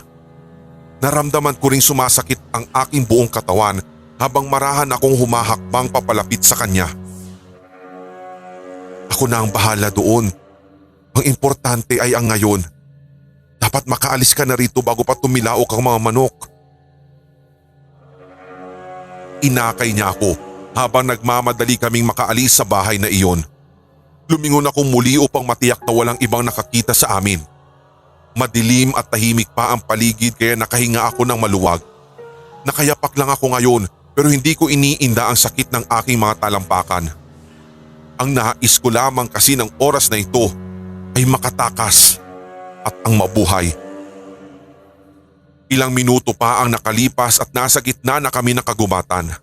Naramdaman ko ring sumasakit ang aking buong katawan habang marahan akong humahakbang papalapit sa kanya. Ako na ang bahala doon. Ang importante ay ang ngayon. Dapat makaalis ka na rito bago pa tumilaok ang mga manok. Inakay niya ako habang nagmamadali kaming makaalis sa bahay na iyon. Lumingon ako muli upang matiyak na walang ibang nakakita sa amin. Madilim at tahimik pa ang paligid kaya nakahinga ako ng maluwag. Nakayapak lang ako ngayon pero hindi ko iniinda ang sakit ng aking mga talampakan. Ang nais ko lamang kasi ng oras na ito ay makatakas at ang mabuhay. Ilang minuto pa ang nakalipas at nasa gitna na kami ng kagubatan.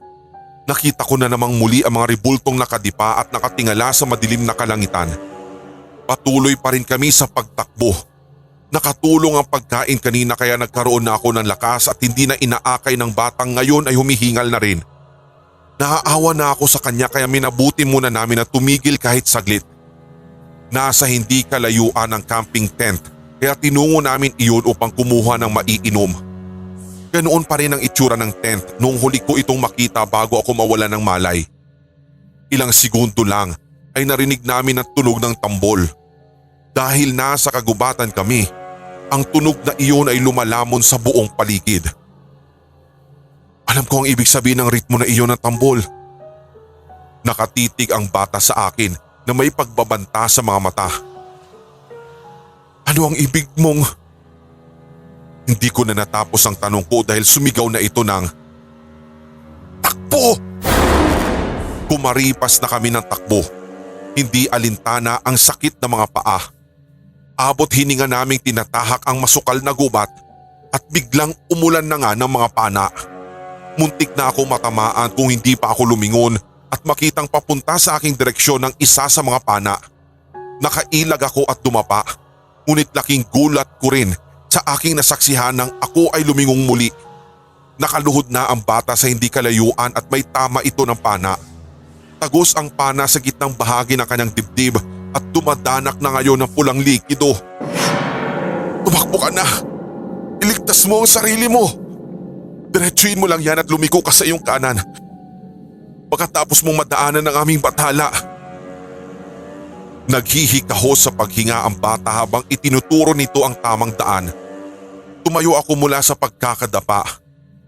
Nakita ko na namang muli ang mga ribultong nakadipa at nakatingala sa madilim na kalangitan. Patuloy pa rin kami sa pagtakbo. Nakatulong ang pagkain kanina kaya nagkaroon na ako ng lakas at hindi na inaakay ng batang ngayon ay humihingal na rin. Naaawa na ako sa kanya kaya minabuti muna namin na tumigil kahit saglit. Nasa hindi kalayuan ng camping tent kaya tinungo namin iyon upang kumuha ng maiinom. Ganoon pa rin ang itsura ng tent noong huli ko itong makita bago ako mawala ng malay. Ilang segundo lang ay narinig namin ang tunog ng tambol. Dahil nasa kagubatan kami, ang tunog na iyon ay lumalamon sa buong paligid. Alam ko ang ibig sabihin ng ritmo na iyon ng tambol. Nakatitig ang bata sa akin na may pagbabanta sa mga mata. Ano ang ibig mong… Hindi ko na natapos ang tanong ko dahil sumigaw na ito ng… Takbo! Kumaripas na kami ng takbo. Hindi alintana ang sakit ng mga paa. Abot hininga naming tinatahak ang masukal na gubat at biglang umulan na nga ng mga pana. Muntik na ako matamaan kung hindi pa ako lumingon at makitang papunta sa aking direksyon ng isa sa mga pana. Nakailag ako at dumapa, ngunit laking gulat ko rin sa aking nasaksihan nang ako ay lumingong muli. Nakaluhod na ang bata sa hindi kalayuan at may tama ito ng pana. Tagos ang pana sa gitnang bahagi ng kanyang dibdib at dumadanak na ngayon ng pulang likido. Tumakbo ka na! Iligtas mo ang sarili mo! Diretsuin mo lang yan at lumiko ka sa iyong kanan. Pagkatapos mong madaanan ng aming bathala. Naghihikaho sa paghinga ang bata habang itinuturo nito ang tamang daan. Tumayo ako mula sa pagkakadapa.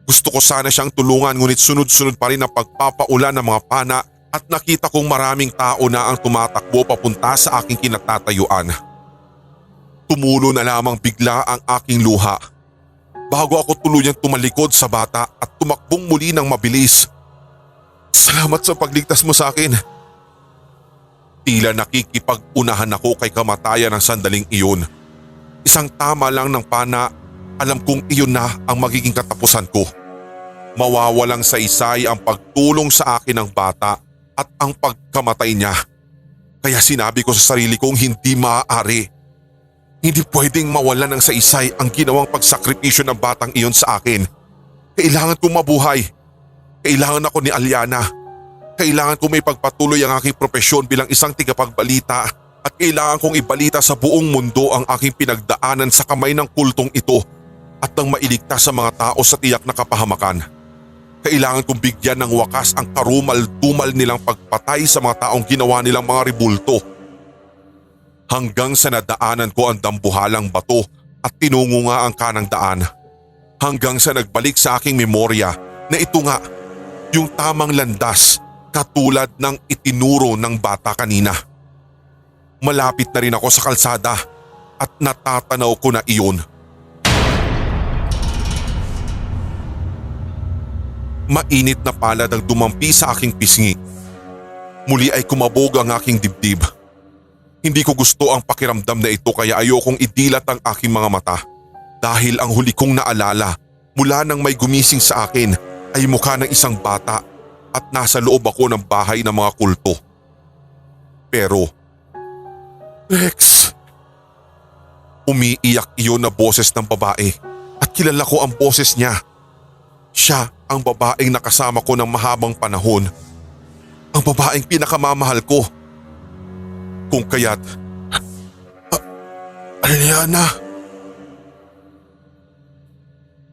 Gusto ko sana siyang tulungan ngunit sunod-sunod pa rin ang pagpapaulan ng mga pana at nakita kong maraming tao na ang tumatakbo papunta sa aking kinatatayuan. Tumulo na lamang bigla ang aking luha bago ako tuluyang tumalikod sa bata at tumakbong muli ng mabilis. Salamat sa pagligtas mo sa akin. Tila nakikipag-unahan ako kay kamatayan ng sandaling iyon. Isang tama lang ng pana, alam kong iyon na ang magiging katapusan ko. Mawawalang saysay ang pagtulong sa akin ng bata at ang pagkamatay niya. Kaya sinabi ko sa sarili kong hindi maaari. Hindi pwedeng mawalan ng saysay ang ginawang pagsakripisyo ng batang iyon sa akin. Kailangan kong mabuhay. Kailangan ako ni Aliana. Kailangan kong may pagpatuloy ang aking propesyon bilang isang tigapagbalita at kailangan kong ibalita sa buong mundo ang aking pinagdaanan sa kamay ng kultong ito at nang mailigtas sa mga tao sa tiyak na kapahamakan. Kailangan kong bigyan ng wakas ang karumal-dumal nilang pagpatay sa mga taong ginawa nilang mga ribulto. Hanggang sa nadaanan ko ang dambuhalang bato at tinungo nga ang kanang daan. Hanggang sa nagbalik sa aking memorya na ito nga yung tamang landas katulad ng itinuro ng bata kanina. Malapit na rin ako sa kalsada at natatanaw ko na iyon. Mainit na palad ang dumampi sa aking pisngi. Muli ay kumabog ang aking dibdib. Hindi ko gusto ang pakiramdam na ito kaya ayokong idilat ang aking mga mata. Dahil ang huli kong naalala mula nang may gumising sa akin ay mukha ng isang bata at nasa loob ako ng bahay ng mga kulto. Pero… Rex! Umiiyak iyon na boses ng babae at kilala ko ang boses niya. Siya ang babaeng nakasama ko ng mahabang panahon. Ang babaeng pinakamamahal ko. Kung kaya't… Aliana!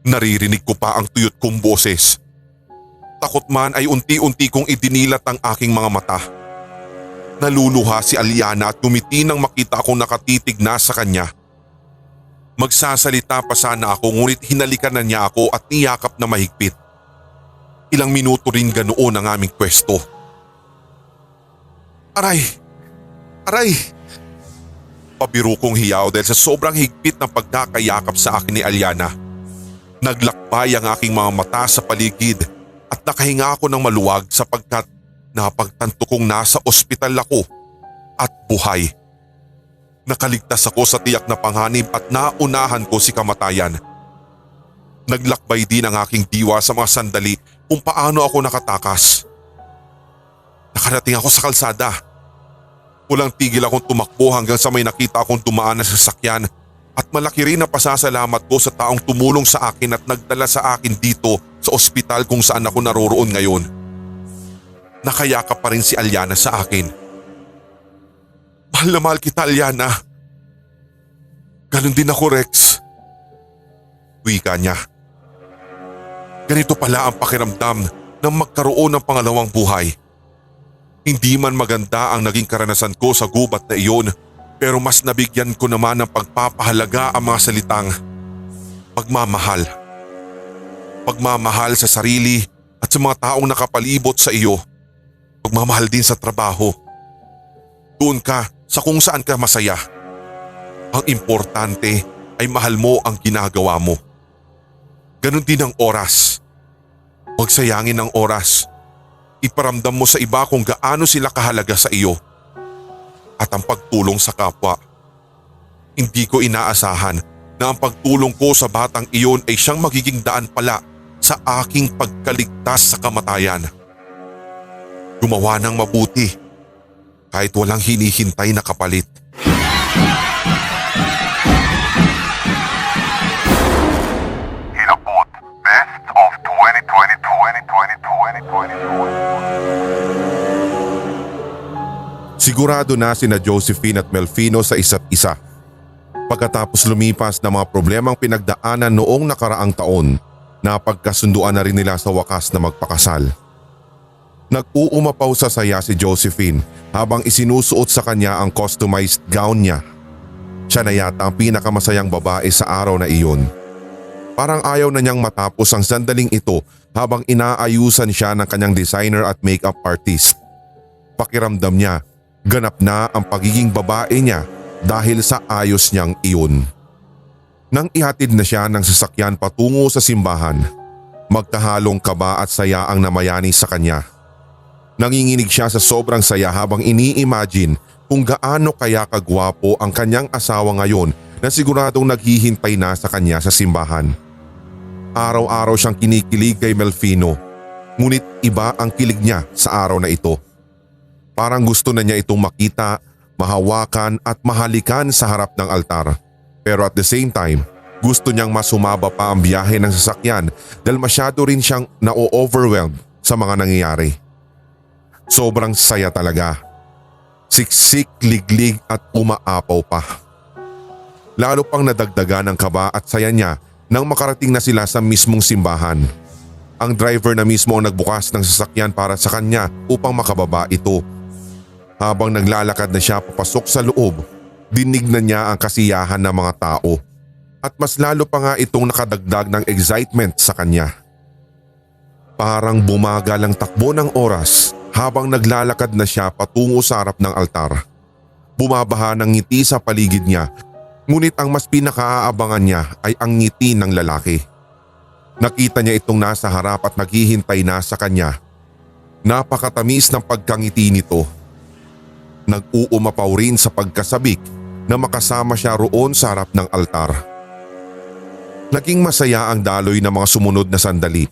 Naririnig ko pa ang tuyot kong boses. Takot man ay unti-unti kong idinilat ang aking mga mata. Naluluha si Aliana at ngumiti nang makita akong nakatitig na sa kanya. Magsasalita pa sana ako ngunit hinalikan na niya ako at niyakap na mahigpit. Ilang minuto rin ganoon ang aming pwesto. Aray! Aray! Pabiro kong hiyaw dahil sa sobrang higpit ng pagkakayakap sa akin ni Aliana. Naglakbay ang aking mga mata sa paligid at nakahinga ako ng maluwag sapagkat napagtanto kong nasa ospital ako at buhay. Nakaligtas ako sa tiyak na panganib at naunahan ko si kamatayan. Naglakbay din ang aking diwa sa mga sandali kung paano ako nakatakas. Nakarating ako sa kalsada. Walang tigil akong tumakbo hanggang sa may nakita akong dumaan na sasakyan at malaki rin na pasasalamat ko sa taong tumulong sa akin at nagdala sa akin dito sa ospital kung saan ako naroroon ngayon. nakayakap pa rin si Aliana sa akin. Mahal na mahal kita, Aliana. Ganon din ako, Rex. Wika niya. Ganito pala ang pakiramdam ng magkaroon ng pangalawang buhay. Hindi man maganda ang naging karanasan ko sa gubat na iyon, pero mas nabigyan ko naman ng pagpapahalaga ang mga salitang pagmamahal. Pagmamahal sa sarili at sa mga taong nakapalibot sa iyo. Pagmamahal din sa trabaho. Doon ka sa kung saan ka masaya. Ang importante ay mahal mo ang ginagawa mo. Ganon din ang oras. Huwag sayangin ang oras. Iparamdam mo sa iba kung gaano sila kahalaga sa iyo. At ang pagtulong sa kapwa. Hindi ko inaasahan na ang pagtulong ko sa batang iyon ay siyang magiging daan pala sa aking pagkaligtas sa kamatayan. Gumawa ng mabuti kahit walang hinihintay na kapalit. Hilakbot, Best of 2022. Sigurado na sina Josephine at Melfino sa isa't isa. Pagkatapos lumipas ng mga problemang pinagdaanan noong nakaraang taon, napagkasunduan na rin nila sa wakas na magpakasal. Nag-uumapaw sa saya si Josephine habang isinusuot sa kanya ang customized gown niya. Siya na yata ang pinakamasayang babae sa araw na iyon. Parang ayaw na niyang matapos ang sandaling ito habang inaayusan siya ng kanyang designer at makeup artist. Pakiramdam niya, ganap na ang pagiging babae niya dahil sa ayos niyang iyon. Nang ihatid na siya ng sasakyan patungo sa simbahan, magkahalong kaba at saya ang namayani sa kanya. Nanginginig siya sa sobrang saya habang ini-imagine kung gaano kaya kagwapo ang kanyang asawa ngayon na siguradong naghihintay na sa kanya sa simbahan. Araw-araw siyang kinikilig kay Melfino, ngunit iba ang kilig niya sa araw na ito. Parang gusto na niya itong makita, mahawakan at mahalikan sa harap ng altar. Pero at the same time, gusto niyang masumaba pa ang biyahe ng sasakyan dahil masyado rin siyang na-overwhelmed sa mga nangyayari. Sobrang saya talaga. Siksik, liglig at umaapaw pa. Lalo pang nadagdagan ang kaba at saya niya nang makarating na sila sa mismong simbahan. Ang driver na mismo ang nagbukas ng sasakyan para sa kanya upang makababa ito. Habang naglalakad na siya papasok sa loob, dinig na niya ang kasiyahan ng mga tao. At mas lalo pa nga itong nakadagdag ng excitement sa kanya. Parang bumagal ang takbo ng oras habang naglalakad na siya patungo sa harap ng altar. Bumabaha ng ngiti sa paligid niya, ngunit ang mas pinakaaabangan niya ay ang ngiti ng lalaki. Nakita niya itong nasa harap at naghihintay na sa kanya. Napakatamis ng pagkangiti nito. Nag-uumapaw rin sa pagkasabik na makasama siya roon sa harap ng altar. Naging masaya ang daloy ng mga sumunod na sandali.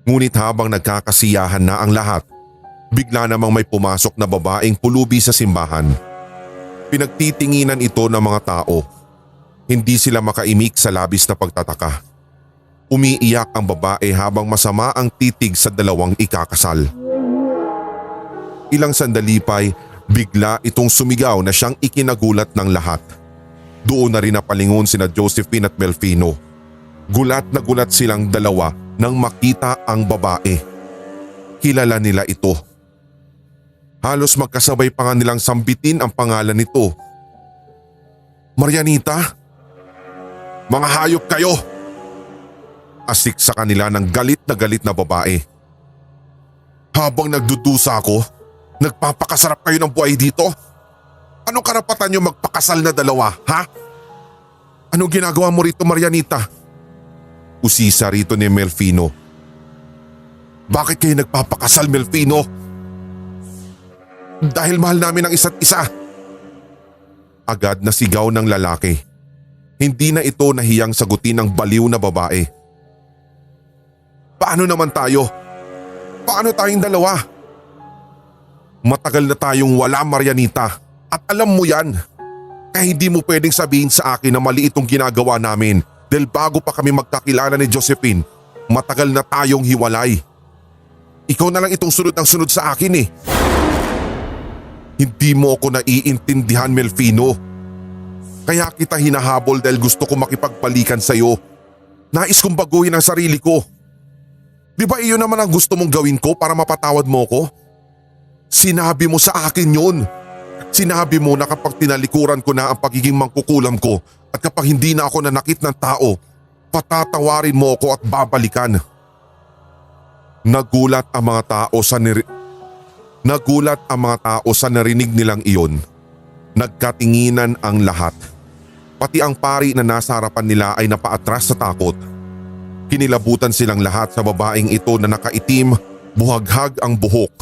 Ngunit habang nagkakasiyahan na ang lahat, bigla namang may pumasok na babaeng pulubi sa simbahan. Pinagtitinginan ito ng mga tao. Hindi sila makaimik sa labis na pagtataka. Umiiyak ang babae habang masama ang titig sa dalawang ikakasal. Ilang sandali pa'y bigla itong sumigaw na siyang ikinagulat ng lahat. Doon na rin napalingon sina Josephine at Melfino. Gulat na gulat silang dalawa nang makita ang babae. Kilala nila ito. Halos magkasabay pa nga nilang sambitin ang pangalan nito. Marianita? Mga hayop kayo! Asik sa kanila ng galit na babae. Habang nagdudusa ako, nagpapakasarap kayo ng buhay dito? Anong karapatan nyo magpakasal na dalawa, ha? Anong ginagawa mo rito, Marianita? Usisa rito ni Melfino. Bakit kayo nagpapakasal, Melfino? Dahil mahal namin ang isa't isa. Agad na sigaw ng lalaki. Hindi na ito nahiyang sagutin ng baliw na babae. Paano naman tayo? Paano tayong dalawa? Matagal na tayong wala, Marianita, at alam mo yan. Kaya hindi mo pwedeng sabihin sa akin na mali itong ginagawa namin dahil bago pa kami magkakilala ni Josephine, matagal na tayong hiwalay. Ikaw na lang itong sunod ng sunod sa akin eh. Hindi mo ako naiintindihan, Melfino. Kaya kita hinahabol dahil gusto ko makipagpalikan sa'yo. Nais kong baguhin ang sarili ko. Di ba iyon naman ang gusto mong gawin ko para mapatawad mo ko? Sinabi mo sa akin yun. Sinabi mo na kapag tinalikuran ko na ang pagiging mangkukulam ko at kapag hindi na ako nanakit ng tao, patatawarin mo ako at babalikan. Nagulat ang mga tao sa narinig nilang iyon. Nagkatinginan ang lahat. Pati ang pari na nasa harapan nila ay napaatras sa takot. Kinilabutan silang lahat sa babaeng ito na nakaitim, buhaghag ang buhok,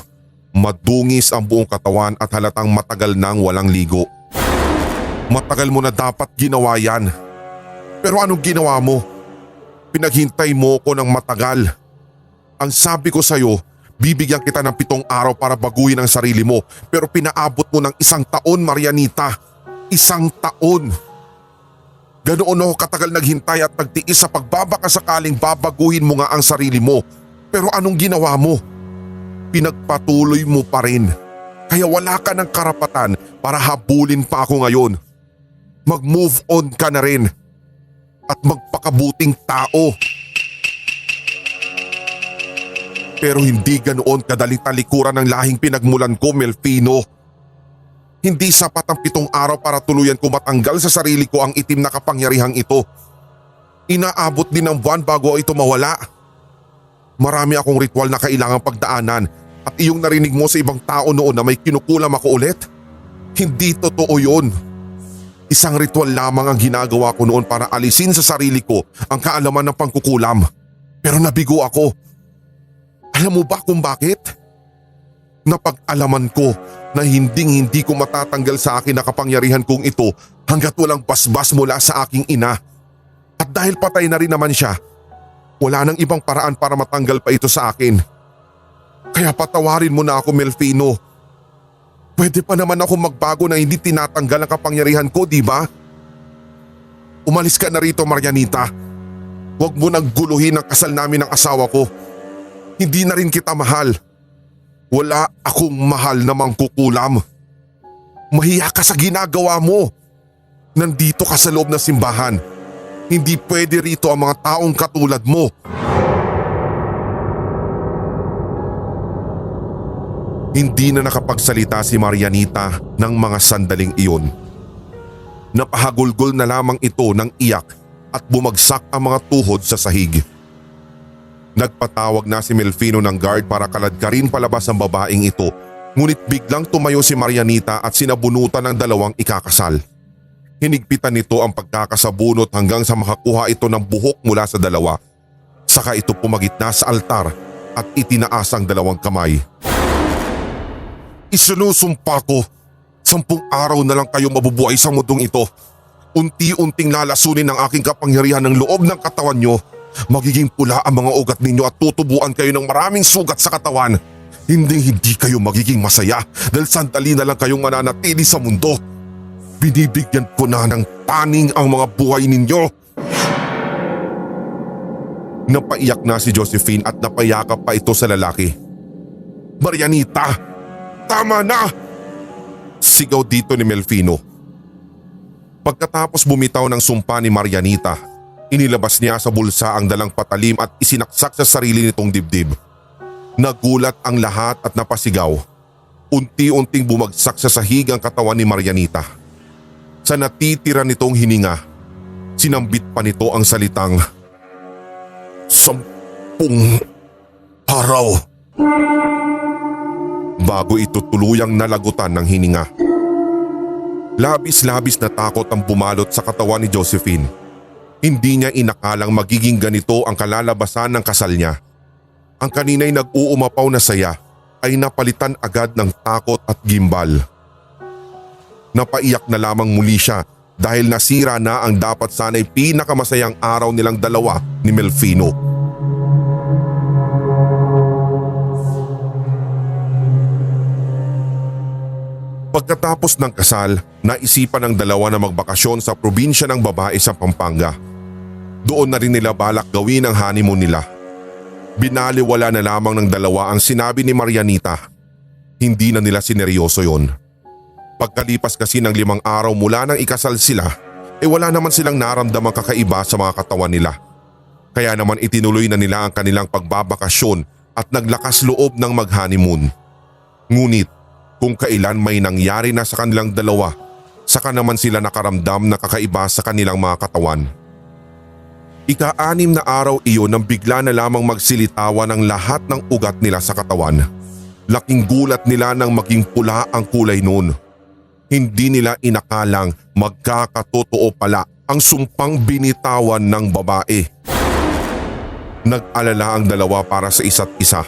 madungis ang buong katawan at halatang matagal nang walang ligo. Matagal mo na dapat ginawa yan. Pero anong ginawa mo? Pinaghintay mo ko ng matagal. Ang sabi ko sa'yo, bibigyan kita ng 7 araw para baguhin ang sarili mo, pero pinaabot mo ng 1 taon, Marianita. 1 taon. Ganoon ako katagal naghintay at nagtiis sa pagbabaka sakaling babaguhin mo nga ang sarili mo. Pero anong ginawa mo? Pinagpatuloy mo pa rin. Kaya wala ka ng karapatan para habulin pa ako ngayon. Mag-move on ka na rin. At magpakabuting tao. Pero hindi ganoon kadaling talikuran ng lahing pinagmulan ko, Melfino. Hindi sapat ang 7 araw para tuluyan ko matanggal sa sarili ko ang itim na kapangyarihang ito. Inaabot din ng buwan bago ito mawala. Marami akong ritual na kailangang pagdaanan at iyong narinig mo sa ibang tao noon na may kinukulam ako ulit. Hindi totoo yun. Isang ritual lamang ang ginagawa ko noon para alisin sa sarili ko ang kaalaman ng pangkukulam. Pero nabigo ako. Alam mo ba kung bakit? Napag-alaman ko na hindi ko matatanggal sa akin na kapangyarihan kong ito hanggat walang basbas mula sa aking ina. At dahil patay na rin naman siya, wala nang ibang paraan para matanggal pa ito sa akin. Kaya patawarin mo na ako, Melfino. Pwede pa naman ako magbago na hindi tinatanggal ang kapangyarihan ko, di ba? Umalis ka na rito, Marianita. Huwag mo nang guluhin ang kasal namin ng asawa ko. Hindi na rin kita mahal. Wala akong mahal na mangkukulam. Mahiya ka sa ginagawa mo. Nandito ka sa loob ng simbahan. Hindi pwede rito ang mga taong katulad mo. Hindi na nakapagsalita si Marianita ng mga sandaling iyon. Napahagulgol na lamang ito ng iyak at bumagsak ang mga tuhod sa sahig. Nagpatawag na si Melfino ng guard para kaladkarin palabas ang babaeng ito, ngunit biglang tumayo si Marianita at sinabunutan ng 2 ikakasal. Hinigpitan nito ang pagkakasabunot hanggang sa makakuha ito ng buhok mula sa 2. Saka ito pumagitna sa altar at itinaas ang 2 kamay. Isinusumpa ko, 10 araw na lang kayo mabubuhay sa mundong ito. Unti-unting lalasunin ang aking kapangyarihan ng loob ng katawan nyo. Magiging pula ang mga ugat ninyo at tutubuan kayo ng maraming sugat sa katawan. Hindi kayo magiging masaya dahil sandali na lang kayong mananatili sa mundo. Binibigyan ko na ng taning ang mga buhay ninyo. Napaiyak na si Josephine at napayakap pa ito sa lalaki. Marianita, tama na! Sigaw dito ni Melfino. Pagkatapos bumitaw ng sumpa ni Marianita, inilabas niya sa bulsa ang dalang patalim at isinaksak sa sarili nitong dibdib. Nagulat ang lahat at napasigaw. Unti-unting bumagsak sa sahig ang katawan ni Marianita. Sa natitira nitong hininga, sinambit pa nito ang salitang 10 araw. Bago ito tuluyang nalagutan ng hininga. Labis-labis na takot ang bumalot sa katawan ni Josephine. Hindi niya inakalang magiging ganito ang kalalabasan ng kasal niya. Ang kanina'y nag-uumapaw na saya ay napalitan agad ng takot at gimbal. Napaiyak na lamang muli siya dahil nasira na ang dapat sana'y pinakamasayang araw nilang 2 ni Melfino. Pagkatapos ng kasal, naisipan ng 2 na magbakasyon sa probinsya ng babae sa Pampanga. Doon na rin nila balak gawin ang honeymoon nila. Binaliwala na lamang ng dalawa ang sinabi ni Marianita. Hindi na nila sineryoso yon. Pagkalipas kasi ng 5 araw mula nang ikasal sila, wala naman silang naramdamang kakaiba sa mga katawan nila. Kaya naman itinuloy na nila ang kanilang pagbabakasyon at naglakas loob ng mag-honeymoon. Ngunit kung kailan may nangyari na sa kanilang dalawa, saka naman sila nakaramdam na kakaiba sa kanilang mga katawan. Ika-6 na araw iyon nang bigla na lamang magsilitawan ang lahat ng ugat nila sa katawan. Laking gulat nila nang maging pula ang kulay noon. Hindi nila inakalang magkakatotoo pala ang sumpang binitawan ng babae. Nag-alala ang dalawa para sa isa't isa.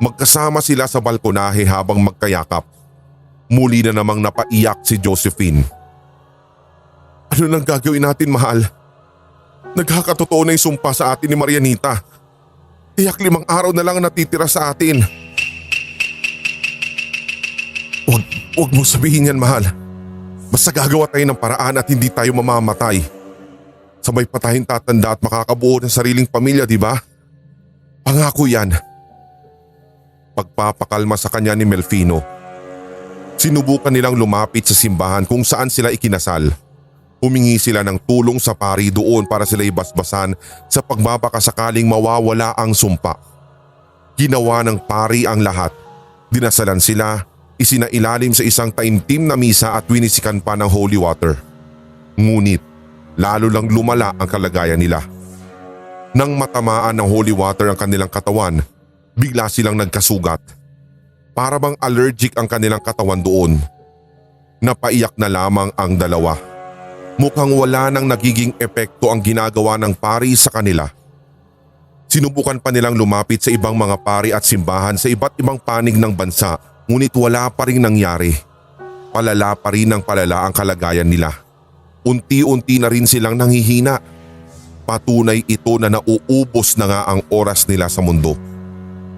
Magkasama sila sa balkonahe habang magkayakap. Muli na namang napaiyak si Josephine. Ano nang gagawin natin, mahal? Nagkakatotoo na yung sumpa sa atin ni Marianita. Tiyak 5 araw na lang natitira sa atin. Huwag mo sabihin yan, mahal. Basta gagawa tayo ng paraan at hindi tayo mamamatay. Sabay pa tayong tatanda at makakabuo ng sariling pamilya, di ba? Pangako yan. Pagpapakalma sa kanya ni Melfino. Sinubukan nilang lumapit sa simbahan kung saan sila ikinasal. Humingi sila ng tulong sa pari doon para sila ibasbasan sa pagbabakasakaling mawawala ang sumpa. Ginawa ng pari ang lahat. Dinasalan sila, isinailalim sa isang taimtim na misa at winisikan pa ng holy water. Ngunit lalo lang lumala ang kalagayan nila. Nang matamaan ng holy water ang kanilang katawan, bigla silang nagkasugat. Para bang allergic ang kanilang katawan doon. Napaiyak na lamang ang dalawa. Mukhang wala nang nagiging epekto ang ginagawa ng pari sa kanila. Sinubukan pa nilang lumapit sa ibang mga pari at simbahan sa iba't ibang panig ng bansa, ngunit wala pa rin nangyari. Palala pa rin ng palala ang kalagayan nila. Unti-unti na rin silang nanghihina. Patunay ito na nauubos na nga ang oras nila sa mundo.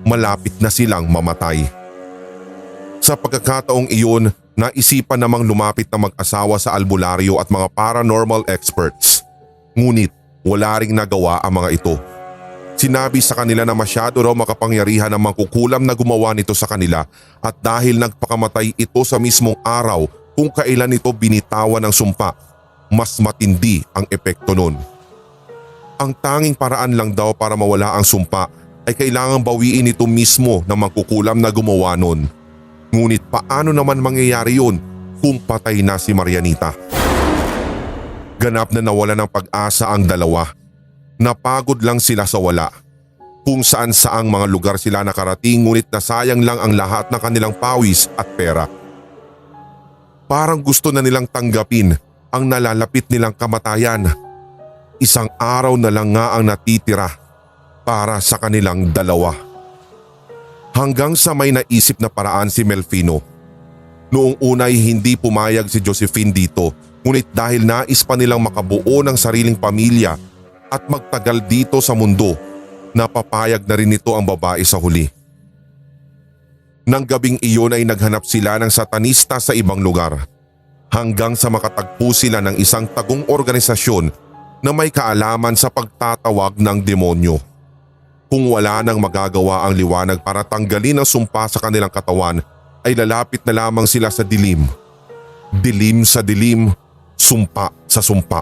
Malapit na silang mamatay. Sa pagkakataong iyon, naisipan namang lumapit na mag-asawa sa albularyo at mga paranormal experts. Ngunit wala ring nagawa ang mga ito. Sinabi sa kanila na masyado raw makapangyarihan ang mangkukulam na gumawa nito sa kanila at dahil nagpakamatay ito sa mismong araw kung kailan ito binitawan ng sumpa, mas matindi ang epekto nun. Ang tanging paraan lang daw para mawala ang sumpa ay kailangang bawiin ito mismo ng mangkukulam na gumawa nun. Ngunit paano naman mangyayari yun kung patay na si Marianita? Ganap na nawala ng pag-asa ang dalawa. Napagod lang sila sa wala. Kung saan saang mga lugar sila nakarating ngunit nasayang lang ang lahat ng kanilang pawis at pera. Parang gusto na nilang tanggapin ang nalalapit nilang kamatayan. Isang araw na lang nga ang natitira para sa kanilang dalawa. Hanggang sa may naisip na paraan si Melfino. Noong unay hindi pumayag si Josephine dito, ngunit dahil nais pa nilang makabuo ng sariling pamilya at magtagal dito sa mundo, napapayag na rin ito ang babae sa huli. Nang gabing iyon ay naghanap sila ng satanista sa ibang lugar, hanggang sa makatagpo sila ng isang tagong organisasyon na may kaalaman sa pagtatawag ng demonyo. Kung wala nang magagawa ang liwanag para tanggalin ang sumpa sa kanilang katawan, ay lalapit na lamang sila sa dilim. Dilim sa dilim, sumpa sa sumpa.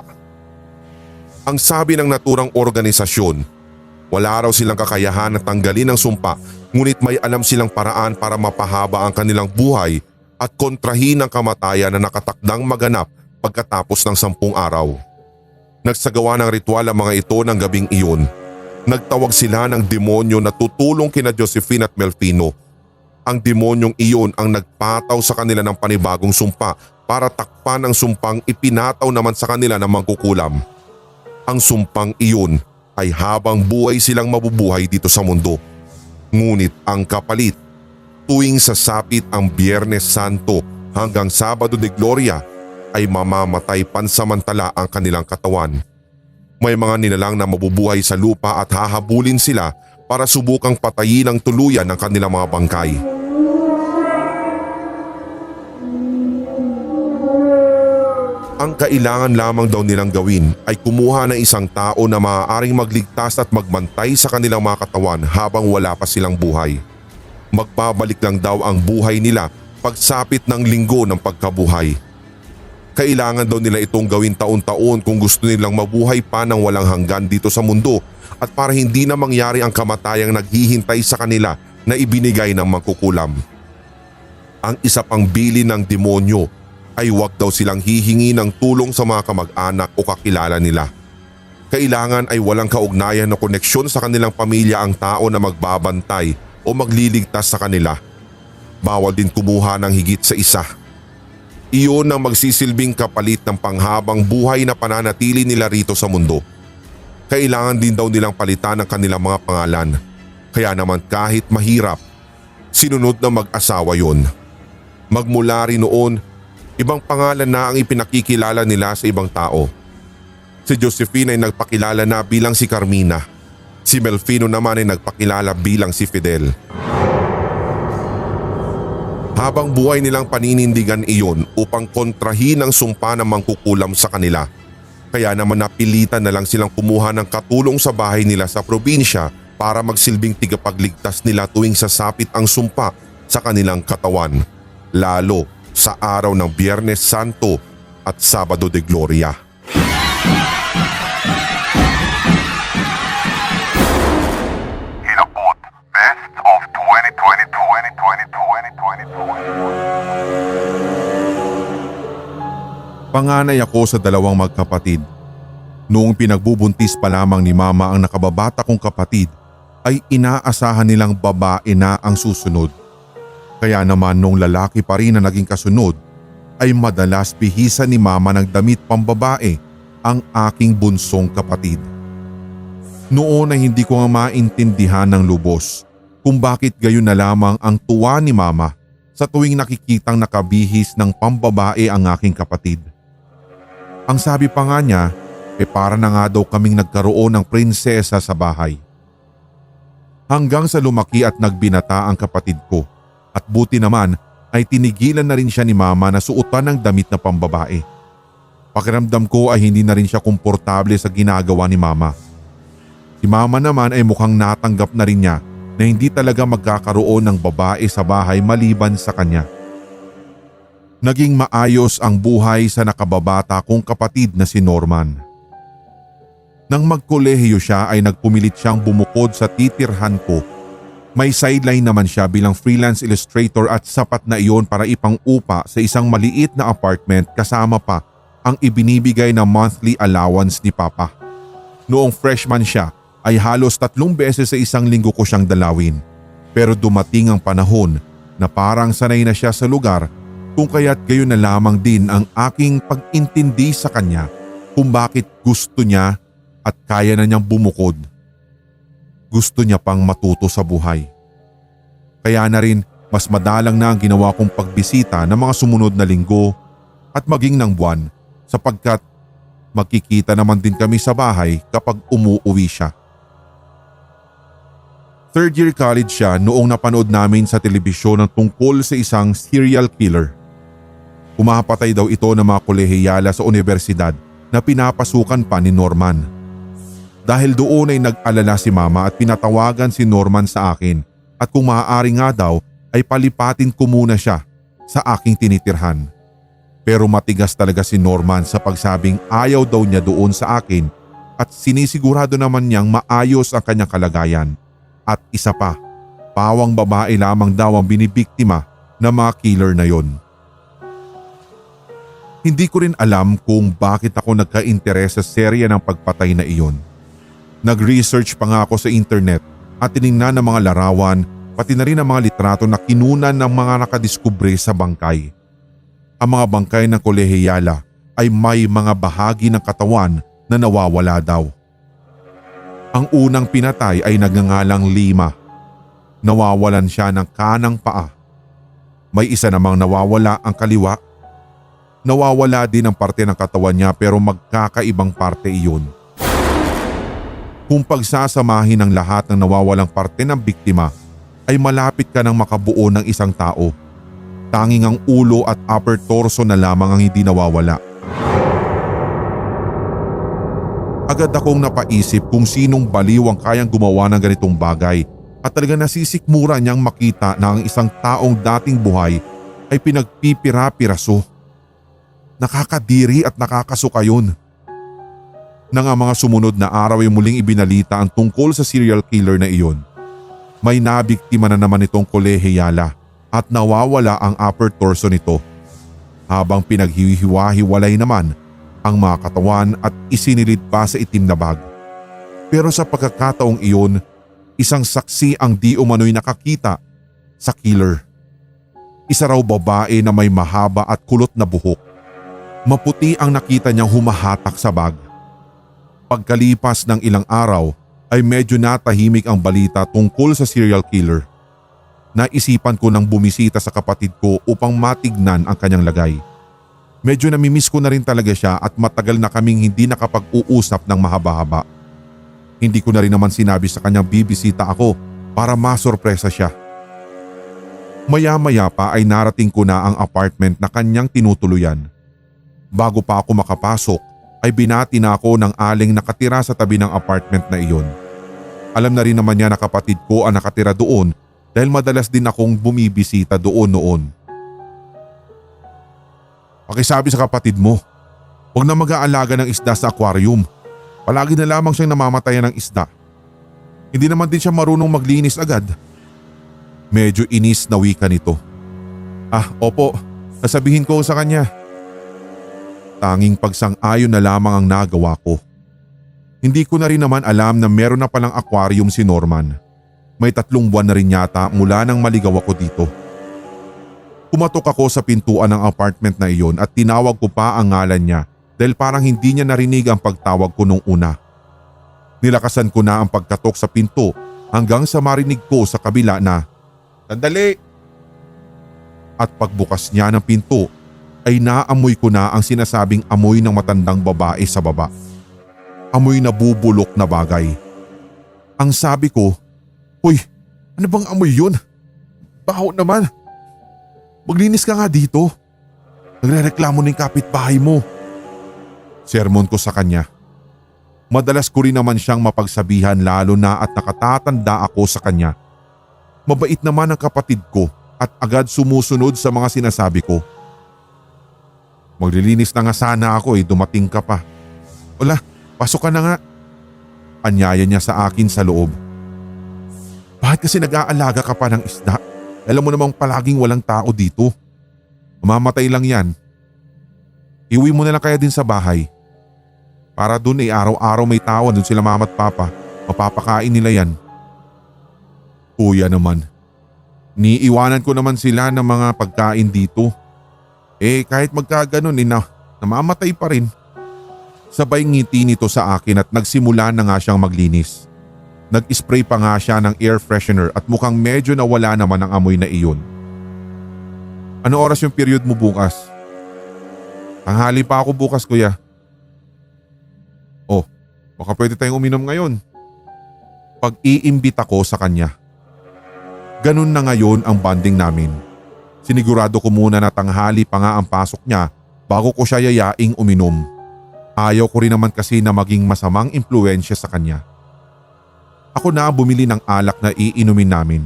Ang sabi ng naturang organisasyon, wala raw silang kakayahan na tanggalin ang sumpa, ngunit may alam silang paraan para mapahaba ang kanilang buhay at kontrahin ang kamatayan na nakatakdang maganap pagkatapos ng 10 araw. Nagsagawa ng ritual ang mga ito ng gabing iyon. Nagtawag sila ng demonyo na tutulong kina Josephine at Melfino. Ang demonyong iyon ang nagpataw sa kanila ng panibagong sumpa para takpan ang sumpang ipinataw naman sa kanila ng mangkukulam. Ang sumpang iyon ay habang buhay silang mabubuhay dito sa mundo. Ngunit ang kapalit, tuwing sasapit ang Biyernes Santo hanggang Sabado de Gloria ay mamamatay pansamantala ang kanilang katawan. May mga nilalang na mabubuhay sa lupa at hahabulin sila para subukang patayin ang tuluyan ng kanilang mga bangkay. Ang kailangan lamang daw nilang gawin ay kumuha ng isang tao na maaaring magligtas at magbantay sa kanilang mga katawan habang wala pa silang buhay. Magbabalik lang daw ang buhay nila pagsapit ng linggo ng pagkabuhay. Kailangan daw nila itong gawin taon-taon kung gusto nilang mabuhay pa ng walang hanggan dito sa mundo at para hindi na mangyari ang kamatayang naghihintay sa kanila na ibinigay ng mangkukulam. Ang isa pang bilin ng demonyo ay huwag daw silang hihingi ng tulong sa mga kamag-anak o kakilala nila. Kailangan ay walang kaugnayan o koneksyon sa kanilang pamilya ang tao na magbabantay o magliligtas sa kanila. Bawal din kumuha ng higit sa isa. Iyon ang magsisilbing kapalit ng panghabang buhay na pananatili nila rito sa mundo. Kailangan din daw nilang palitan ang kanilang mga pangalan. Kaya naman kahit mahirap, sinunod na mag-asawa yon. Magmula rin noon, ibang pangalan na ang ipinakikilala nila sa ibang tao. Si Josephine ay nagpakilala na bilang si Carmina. Si Melfino naman ay nagpakilala bilang si Fidel. Habang buhay nilang paninindigan iyon upang kontrahin ang sumpa ng mangkukulam sa kanila. Kaya naman napilitan na lang silang kumuha ng katulong sa bahay nila sa probinsya para magsilbing tigapagligtas nila tuwing sasapit ang sumpa sa kanilang katawan. Lalo sa araw ng Biyernes Santo at Sabado de Gloria. Hilakbot, Best of 2022. Panganay ako sa dalawang magkapatid. Noong pinagbubuntis pa lamang ni mama ang nakababata kong kapatid ay inaasahan nilang babae na ang susunod. Kaya naman nung lalaki pa rin na naging kasunod ay madalas bihisan ni mama ng damit pambabae ang aking bunsong kapatid. Noon ay hindi ko nga maintindihan ng lubos kung bakit gayon na lamang ang tuwa ni mama sa tuwing nakikitang nakabihis ng pambabae ang aking kapatid. Ang sabi pa nga niya, para na nga daw kaming nagkaroon ng prinsesa sa bahay. Hanggang sa lumaki at nagbinata ang kapatid ko at buti naman ay tinigilan na rin siya ni mama na suotan ng damit na pambabae. Pakiramdam ko ay hindi na rin siya komportable sa ginagawa ni mama. Si mama naman ay mukhang natanggap na rin niya na hindi talaga magkakaroon ng babae sa bahay maliban sa kanya. Naging maayos ang buhay sa nakababata kong kapatid na si Norman. Nang magkolehiyo siya ay nagpumilit siyang bumukod sa titirhan ko. May sideline naman siya bilang freelance illustrator at sapat na iyon para ipang-upa sa isang maliit na apartment kasama pa ang ibinibigay na monthly allowance ni Papa. Noong freshman siya ay halos 3 beses sa isang linggo ko siyang dalawin. Pero dumating ang panahon na parang sanay na siya sa lugar kung kaya't gayon na lamang din ang aking pag-intindi sa kanya kung bakit gusto niya at kaya na niyang bumukod. Gusto niya pang matuto sa buhay. Kaya na rin mas madalang na ang ginawa kong pagbisita ng mga sumunod na linggo at maging ng buwan sapagkat magkikita naman din kami sa bahay kapag umuuwi siya. 3rd year college siya noong napanood namin sa telebisyon ng tungkol sa isang serial killer. Pumapatay daw ito ng mga kolehiyala sa universidad na pinapasukan pa ni Norman. Dahil doon ay nag-alala si mama at pinatawagan si Norman sa akin at kung maaari nga daw ay palipatin ko muna siya sa aking tinitirhan. Pero matigas talaga si Norman sa pagsabing ayaw daw niya doon sa akin at sinisigurado naman niyang maayos ang kanyang kalagayan. At isa pa, pawang babae lamang daw ang binibiktima ng mga killer na yon. Hindi ko rin alam kung bakit ako nagka-interes sa serya ng pagpatay na iyon. Nag-research pa nga ako sa internet at tiningnan ng mga larawan pati na rin ang mga litrato na kinunan ng mga nakadiskubre sa bangkay. Ang mga bangkay ng kolehiyala ay may mga bahagi ng katawan na nawawala daw. Ang unang pinatay ay nagngangalang Lima. Nawawalan siya ng kanang paa. May isa namang nawawala ang kaliwa. Nawawala din ang parte ng katawan niya pero magkakaibang parte iyon. Kung pagsasamahin ang lahat ng nawawalang parte ng biktima ay malapit ka nang makabuo ng isang tao. Tanging ang ulo at upper torso na lamang ang hindi nawawala. Agad akong napaisip kung sinong baliw ang kayang gumawa ng ganitong bagay at talaga nasisikmura niyang makita na ang isang taong dating buhay ay pinagpipira-piraso. Nakakadiri at nakakasuka yun. Nang ang mga sumunod na araw ay muling ibinalita ang tungkol sa serial killer na iyon, may nabiktima na naman itong kolehiyala at nawawala ang upper torso nito habang pinaghihiwa-hiwalay naman ang mga katawan at isinilid pa sa itim na bag. Pero sa pagkakataong iyon, isang saksi ang di umano'y nakakita sa killer. Isa raw babae na may mahaba at kulot na buhok. Maputi ang nakita niyang humahatak sa bag. Pagkalipas ng ilang araw ay medyo natahimik ang balita tungkol sa serial killer. Naisipan ko nang bumisita sa kapatid ko upang matignan ang kanyang lagay. Medyo namimiss ko na rin talaga siya at matagal na kaming hindi nakapag-uusap ng mahaba-haba. Hindi ko na rin naman sinabi sa kanyang bibisita ako para masorpresa siya. Maya-maya pa ay narating ko na ang apartment na kanyang tinutuluyan. Bago pa ako makapasok ay binati na ako ng aling nakatira sa tabi ng apartment na iyon. Alam na rin naman niya na kapatid ko ang nakatira doon dahil madalas din akong bumibisita doon noon. Pakisabi sa kapatid mo, huwag na mag-aalaga ng isda sa aquarium. Palagi na lamang siyang namamatayan ng isda. Hindi naman din siya marunong maglinis agad. Medyo inis na wika nito. Opo, sasabihin ko sa kanya. Tanging pagsang-ayon na lamang ang nagawa ko. Hindi ko na rin naman alam na meron na palang aquarium si Norman. May 3 buwan na rin yata mula nang maligaw ako dito. Kumatok ako sa pintuan ng apartment na iyon at tinawag ko pa ang ngalan niya dahil parang hindi niya narinig ang pagtawag ko nung una. Nilakasan ko na ang pagkatok sa pinto hanggang sa marinig ko sa kabila na, "Sandali!" At pagbukas niya ng pinto ay naamoy ko na ang sinasabing amoy ng matandang babae sa baba. Amoy na bubulok na bagay. Ang sabi ko, "Hoy, ano bang amoy yun? Baho naman. Maglinis ka nga dito. Nagrereklamo ng kapitbahay mo." Sermon ko sa kanya. Madalas ko rin naman siyang mapagsabihan lalo na at nakatatanda ako sa kanya. Mabait naman ang kapatid ko at agad sumusunod sa mga sinasabi ko. "Maglilinis na nga sana ako dumating ka pa." "Wala, pasok ka na nga." Anyaya niya sa akin sa loob. "Bakit kasi nag-aalaga ka pa ng isda? Alam mo namang palaging walang tao dito. Mamamatay lang yan. Iuwi mo na lang kaya din sa bahay. Para dun araw-araw may tao dun sila mama at papa. Mapapakain nila yan." Kuya naman. Niiwanan ko naman sila ng mga pagkain dito. Kahit magkaganon namamatay pa rin. Sabay ngiti nito sa akin at nagsimula na nga siyang maglinis. Nag-spray pa nga siya ng air freshener at mukhang medyo nawala naman ang amoy na iyon. "Ano oras yung period mo bukas?" "Tanghali pa ako bukas, kuya." "Oh, baka pwede tayong uminom ngayon." Pag-iimbita ko sa kanya. Ganun na ngayon ang bonding namin. Sinigurado ko muna na tanghali pa nga ang pasok niya bago ko siya yayaing uminom. Ayaw ko rin naman kasi na maging masamang impluensya sa kanya. Ako na bumili ng alak na iinumin namin.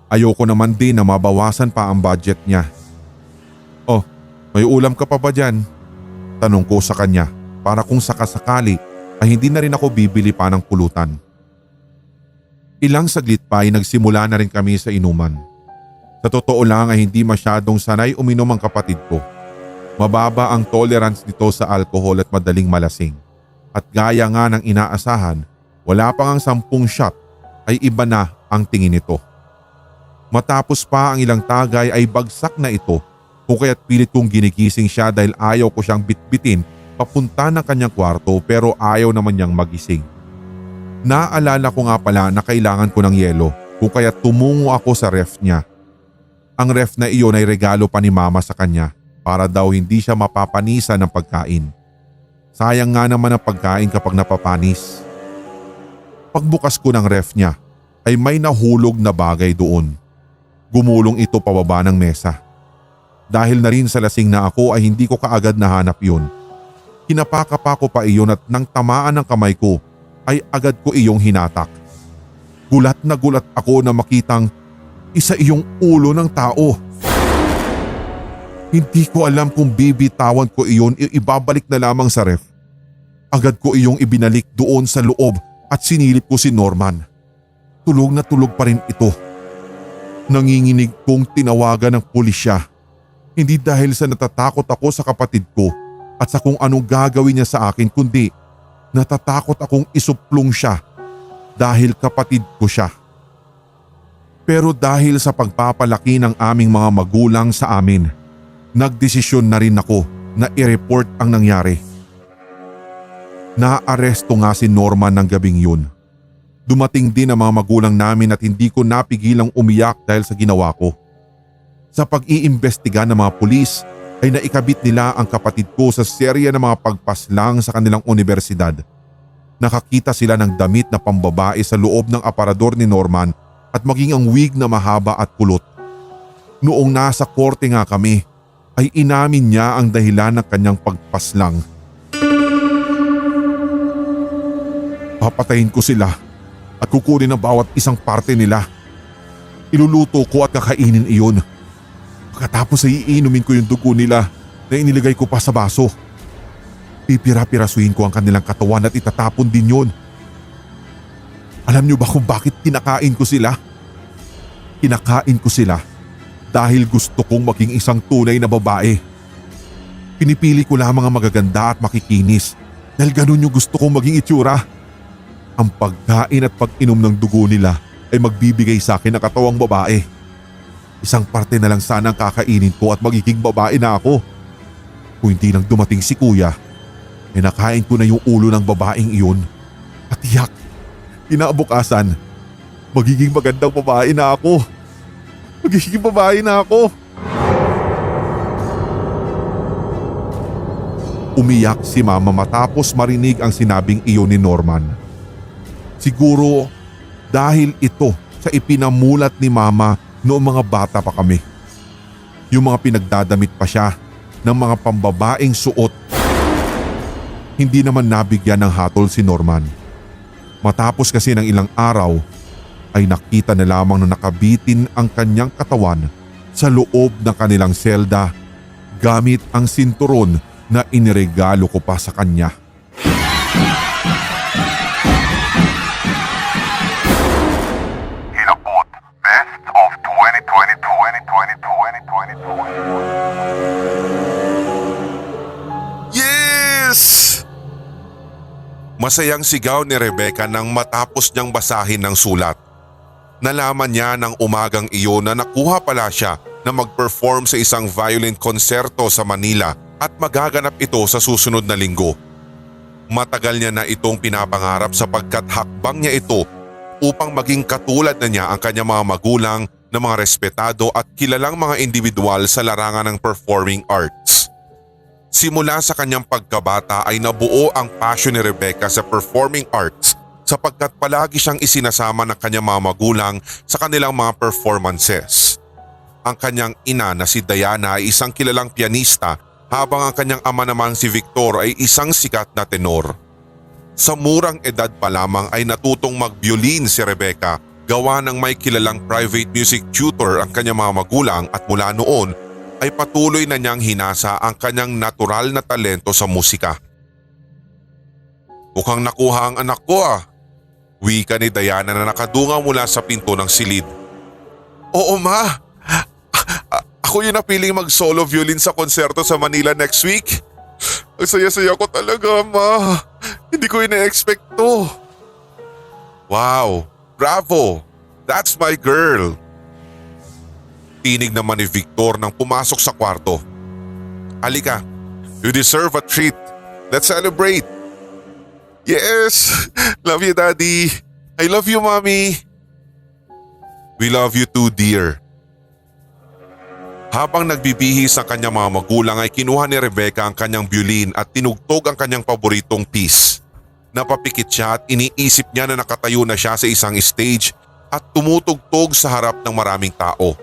Ayoko naman din na mabawasan pa ang budget niya. "Oh, may ulam ka pa ba dyan?" Tanong ko sa kanya para kung sakasakali ay hindi na rin ako bibili pa ng pulutan. Ilang saglit pa ay nagsimula na rin kami sa inuman. Sa totoo lang ay hindi masyadong sanay uminom ang kapatid ko. Mababa ang tolerance nito sa alkohol at madaling malasing. At gaya nga ng inaasahan, wala pang ang 10 shot ay iba na ang tingin nito. Matapos pa ang ilang tagay ay bagsak na ito kung kaya't pilit kong ginigising siya dahil ayaw ko siyang bitbitin papunta ng kanyang kwarto pero ayaw naman niyang magising. Naalala ko nga pala na kailangan ko ng yelo kung kaya't tumungo ako sa ref niya. Ang ref na iyon ay regalo pa ni mama sa kanya para daw hindi siya mapapanisa ng pagkain. Sayang nga naman ang pagkain kapag napapanis. Pagbukas ko ng ref niya ay may nahulog na bagay doon. Gumulong ito pababa ng mesa. Dahil na rin sa lasing na ako ay hindi ko kaagad nahanap yun. Hinapakapa ko pa iyon at nang tamaan ng kamay ko ay agad ko iyong hinatak. Gulat na gulat ako na makitang isa iyong ulo ng tao. Hindi ko alam kung bibitawan ko iyon o ibabalik na lamang sa ref. Agad ko iyong ibinalik doon sa loob at sinilip ko si Norman. Tulog na tulog pa rin ito. Nanginginig kong tinawagan ng pulisya. Hindi dahil sa natatakot ako sa kapatid ko at sa kung anong gagawin niya sa akin, kundi natatakot akong isuplong siya dahil kapatid ko siya. Pero dahil sa pagpapalaki ng aming mga magulang sa amin, nagdesisyon na rin ako na i-report ang nangyari. Naaresto nga si Norman ng gabing yun. Dumating din ang mga magulang namin at hindi ko napigilang umiyak dahil sa ginawa ko. Sa pag-iimbestiga ng mga pulis ay naikabit nila ang kapatid ko sa serya ng mga pagpaslang sa kanilang universidad. Nakakita sila ng damit na pambabae sa loob ng aparador ni Norman at maging ang wig na mahaba at kulot. Noong nasa korte nga kami ay inamin niya ang dahilan ng kanyang pagpaslang. Papatayin ko sila at kukunin ang bawat isang parte nila. Iluluto ko at kakainin iyon. Pagkatapos ay iinumin ko yung dugo nila na iniligay ko pa sa baso. Pipira-pirasuhin ko ang kanilang katawan at itatapon din yun. Alam niyo ba kung bakit kinakain ko sila? Kinakain ko sila dahil gusto kong maging isang tunay na babae. Pinipili ko lamang ang magaganda at makikinis dahil ganun yung gusto kong maging itsura. Ang pagkain at pag-inom ng dugo nila ay magbibigay sa akin ng katawang babae. Isang parte na lang sana ang kakainin ko at magiging babae na ako. Kung hindi nang dumating si kuya, ay nakain ko na yung ulo ng babaeng iyon. At tiyak, kinabukasan, magiging magandang babae na ako. Magiging babae na ako. Umiyak si mama matapos marinig ang sinabing iyon ni Norman. Siguro dahil ito sa ipinamulat ni mama noong mga bata pa kami. Yung mga pinagdadamit pa siya ng mga pambabaeng suot. Hindi naman nabigyan ng hatol si Norman. Matapos kasi ng ilang araw ay nakita na lamang na nakabitin ang kanyang katawan sa loob ng kanilang selda gamit ang sinturon na iniregalo ko pa sa kanya. Hilabot, Best of 2020. Yes! Masayang sigaw ni Rebecca nang matapos niyang basahin ng sulat. Nalaman niya ng umagang iyon na nakuha pala siya na mag-perform sa isang violin konserto sa Manila at magaganap ito sa susunod na linggo. Matagal niya na itong pinapangarap sapagkat hakbang niya ito upang maging katulad na niya ang kanyang mga magulang na mga respetado at kilalang mga individual sa larangan ng performing arts. Simula sa kanyang pagkabata ay nabuo ang passion ni Rebecca sa performing arts sapagkat palagi siyang isinasama ng kanyang mga magulang sa kanilang mga performances. Ang kanyang ina na si Diana ay isang kilalang pianista habang ang kanyang ama namang si Victor ay isang sikat na tenor. Sa murang edad pa lamang ay natutong mag-violin si Rebecca gawa ng may kilalang private music tutor ang kanyang mga magulang at mula noon ay patuloy na niyang hinasa ang kanyang natural na talento sa musika. Mukhang nakuha ang anak ko wika ni Diana na nakadungaw mula sa pinto ng silid. Oo ma, ako yung napiling mag-solo violin sa konserto sa Manila next week. Ang saya-saya ko talaga ma, hindi ko ina-expect to. Wow, bravo, that's my girl. Tinig naman ni Victor nang pumasok sa kwarto. Halika, you deserve a treat. Let's celebrate. Yes, love you daddy. I love you mommy. We love you too dear. Habang nagbibihis ang kanyang mga magulang ay kinuha ni Rebecca ang kanyang violin at tinugtog ang kanyang paboritong piece. Napapikit siya at iniisip niya na nakatayo na siya sa isang stage at tumutugtog sa harap ng maraming tao.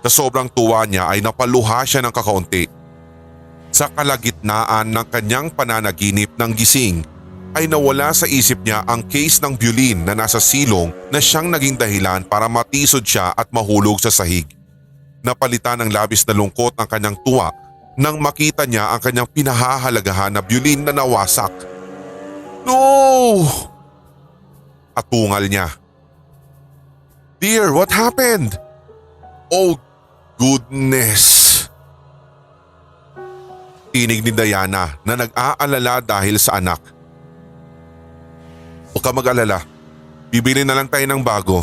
Sa sobrang tuwa niya ay napaluha siya ng kakaunti. Sa kalagitnaan ng kanyang pananaginip ng gising ay nawala sa isip niya ang case ng violin na nasa silong na siyang naging dahilan para matisod siya at mahulog sa sahig. Napalitan ng labis na lungkot ang kanyang tuwa nang makita niya ang kanyang pinahahalagahan na violin na nawasak. No! Atungal niya. Dear, what happened? Oh goodness! Tinig ni Diana na nag-aalala dahil sa anak. Huwag ka mag-alala. Bibili na lang tayo ng bago.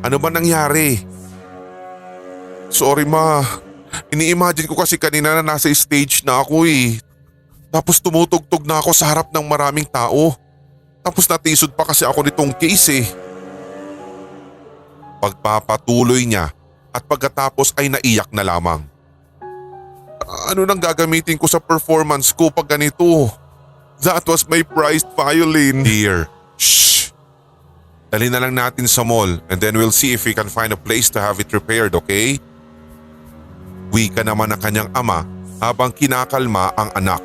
Ano ba nangyari? Sorry ma. Ini-imagine ko kasi kanina na nasa stage na ako eh. Tapos tumutugtog na ako sa harap ng maraming tao. Tapos natisod pa kasi ako nitong case eh. Pagpapatuloy niya at pagkatapos ay naiyak na lamang. Ano nang gagamitin ko sa performance ko pag ganito? That was my prized violin. Dear, shh. Dali na lang natin sa mall and then we'll see if we can find a place to have it repaired, okay? Wika naman ng kanyang ama habang kinakalma ang anak.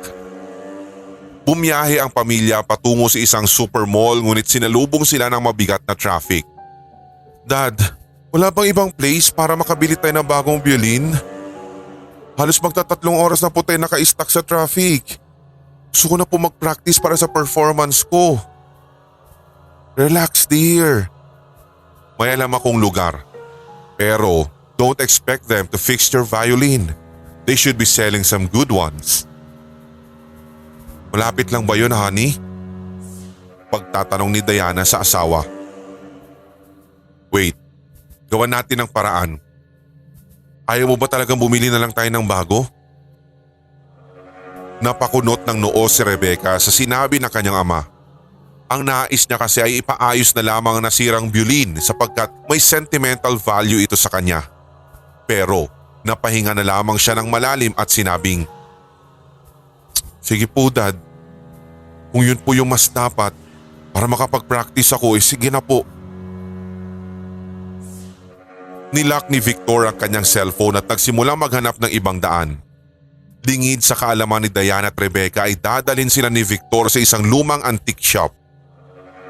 Bumiyahe ang pamilya patungo sa isang super mall ngunit sinalubong sila ng mabigat na traffic. Dad, wala bang ibang place para makabili tayo ng bagong violin? Halos magta-3 oras na po tayo naka-stuck sa traffic. Gusto ko na po mag-practice para sa performance ko. Relax dear. May alam akong lugar. Pero don't expect them to fix your violin. They should be selling some good ones. Malapit lang ba yun, honey? Pagtatanong ni Diana sa asawa. Wait, gawan natin ng paraan. Ayaw mo ba talagang bumili na lang tayo ng bago? Napakunot ng noo si Rebecca sa sinabi ng kanyang ama. Ang nais niya kasi ay ipaayos na lamang ang nasirang violin sapagkat may sentimental value ito sa kanya. Pero napahinga na lamang siya ng malalim at sinabing, sige po dad, kung yun po yung mas dapat para makapag-practice ako sige na po. Nilock ni Victor ang kanyang cellphone at nagsimulang maghanap ng ibang daan. Lingid sa kaalaman ni Diana at Rebecca ay dadalhin sila ni Victor sa isang lumang antique shop.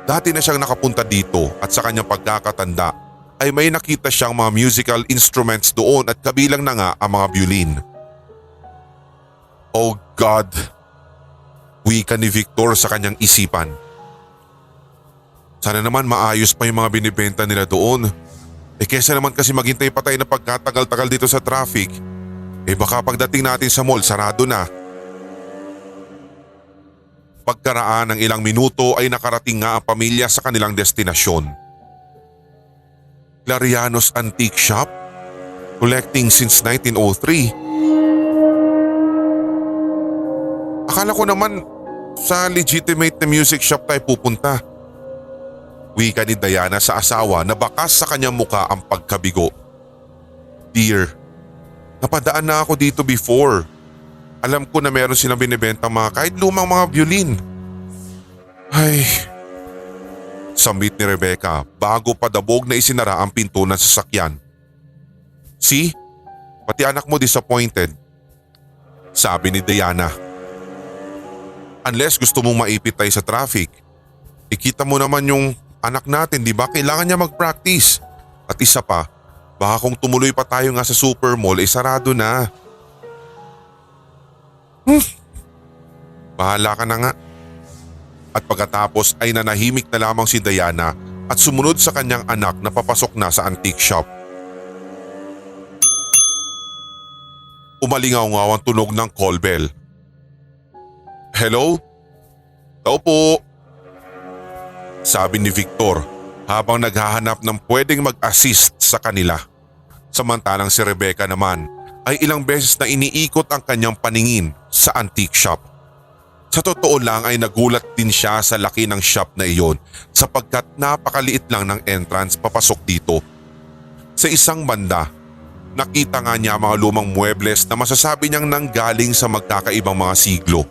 Dati na siyang nakapunta dito at sa kanyang pagkakatanda ay may nakita siyang mga musical instruments doon at kabilang na nga ang mga violin. Oh God! Wika ni Victor sa kanyang isipan. Sana naman maayos pa yung mga binibenta nila doon. Kesa naman kasi maghintay pa tayo na pagkatagal-tagal dito sa traffic. Baka pagdating natin sa mall sarado na. Pagkaraan ng ilang minuto ay nakarating nga ang pamilya sa kanilang destinasyon. Clarianos Antique Shop? Collecting since 1903. Akala ko naman sa legitimate na music shop tayo pupunta. Wika ni Diana sa asawa na bakas sa kanyang muka ang pagkabigo. Dear, napadaan na ako dito before. Alam ko na meron silang binibenta mga kahit lumang mga violin. Ay, sambit ni Rebecca bago padabog na isinara ang pinto ng sasakyan. See, pati anak mo disappointed. Sabi ni Diana. Unless gusto mong maipit tayo sa traffic, ikita mo naman yung anak natin, di ba? Kailangan niya mag-practice. At isa pa, baka kung tumuloy pa tayo nga sa super mall, sarado na. Bahala ka na nga. At pagkatapos ay nanahimik na lamang si Diana at sumunod sa kanyang anak na papasok na sa antique shop. Umalingaw-ngaw ang tunog ng call bell. Hello? Tao po. Sabi ni Victor habang naghahanap ng pwedeng mag-assist sa kanila. Samantalang si Rebecca naman ay ilang beses na iniikot ang kanyang paningin sa antique shop. Sa totoo lang ay nagulat din siya sa laki ng shop na iyon sapagkat napakaliit lang ng entrance papasok dito. Sa isang banda, nakita nga niya mga lumang muebles na masasabi niyang nanggaling sa magkakaibang mga siglo.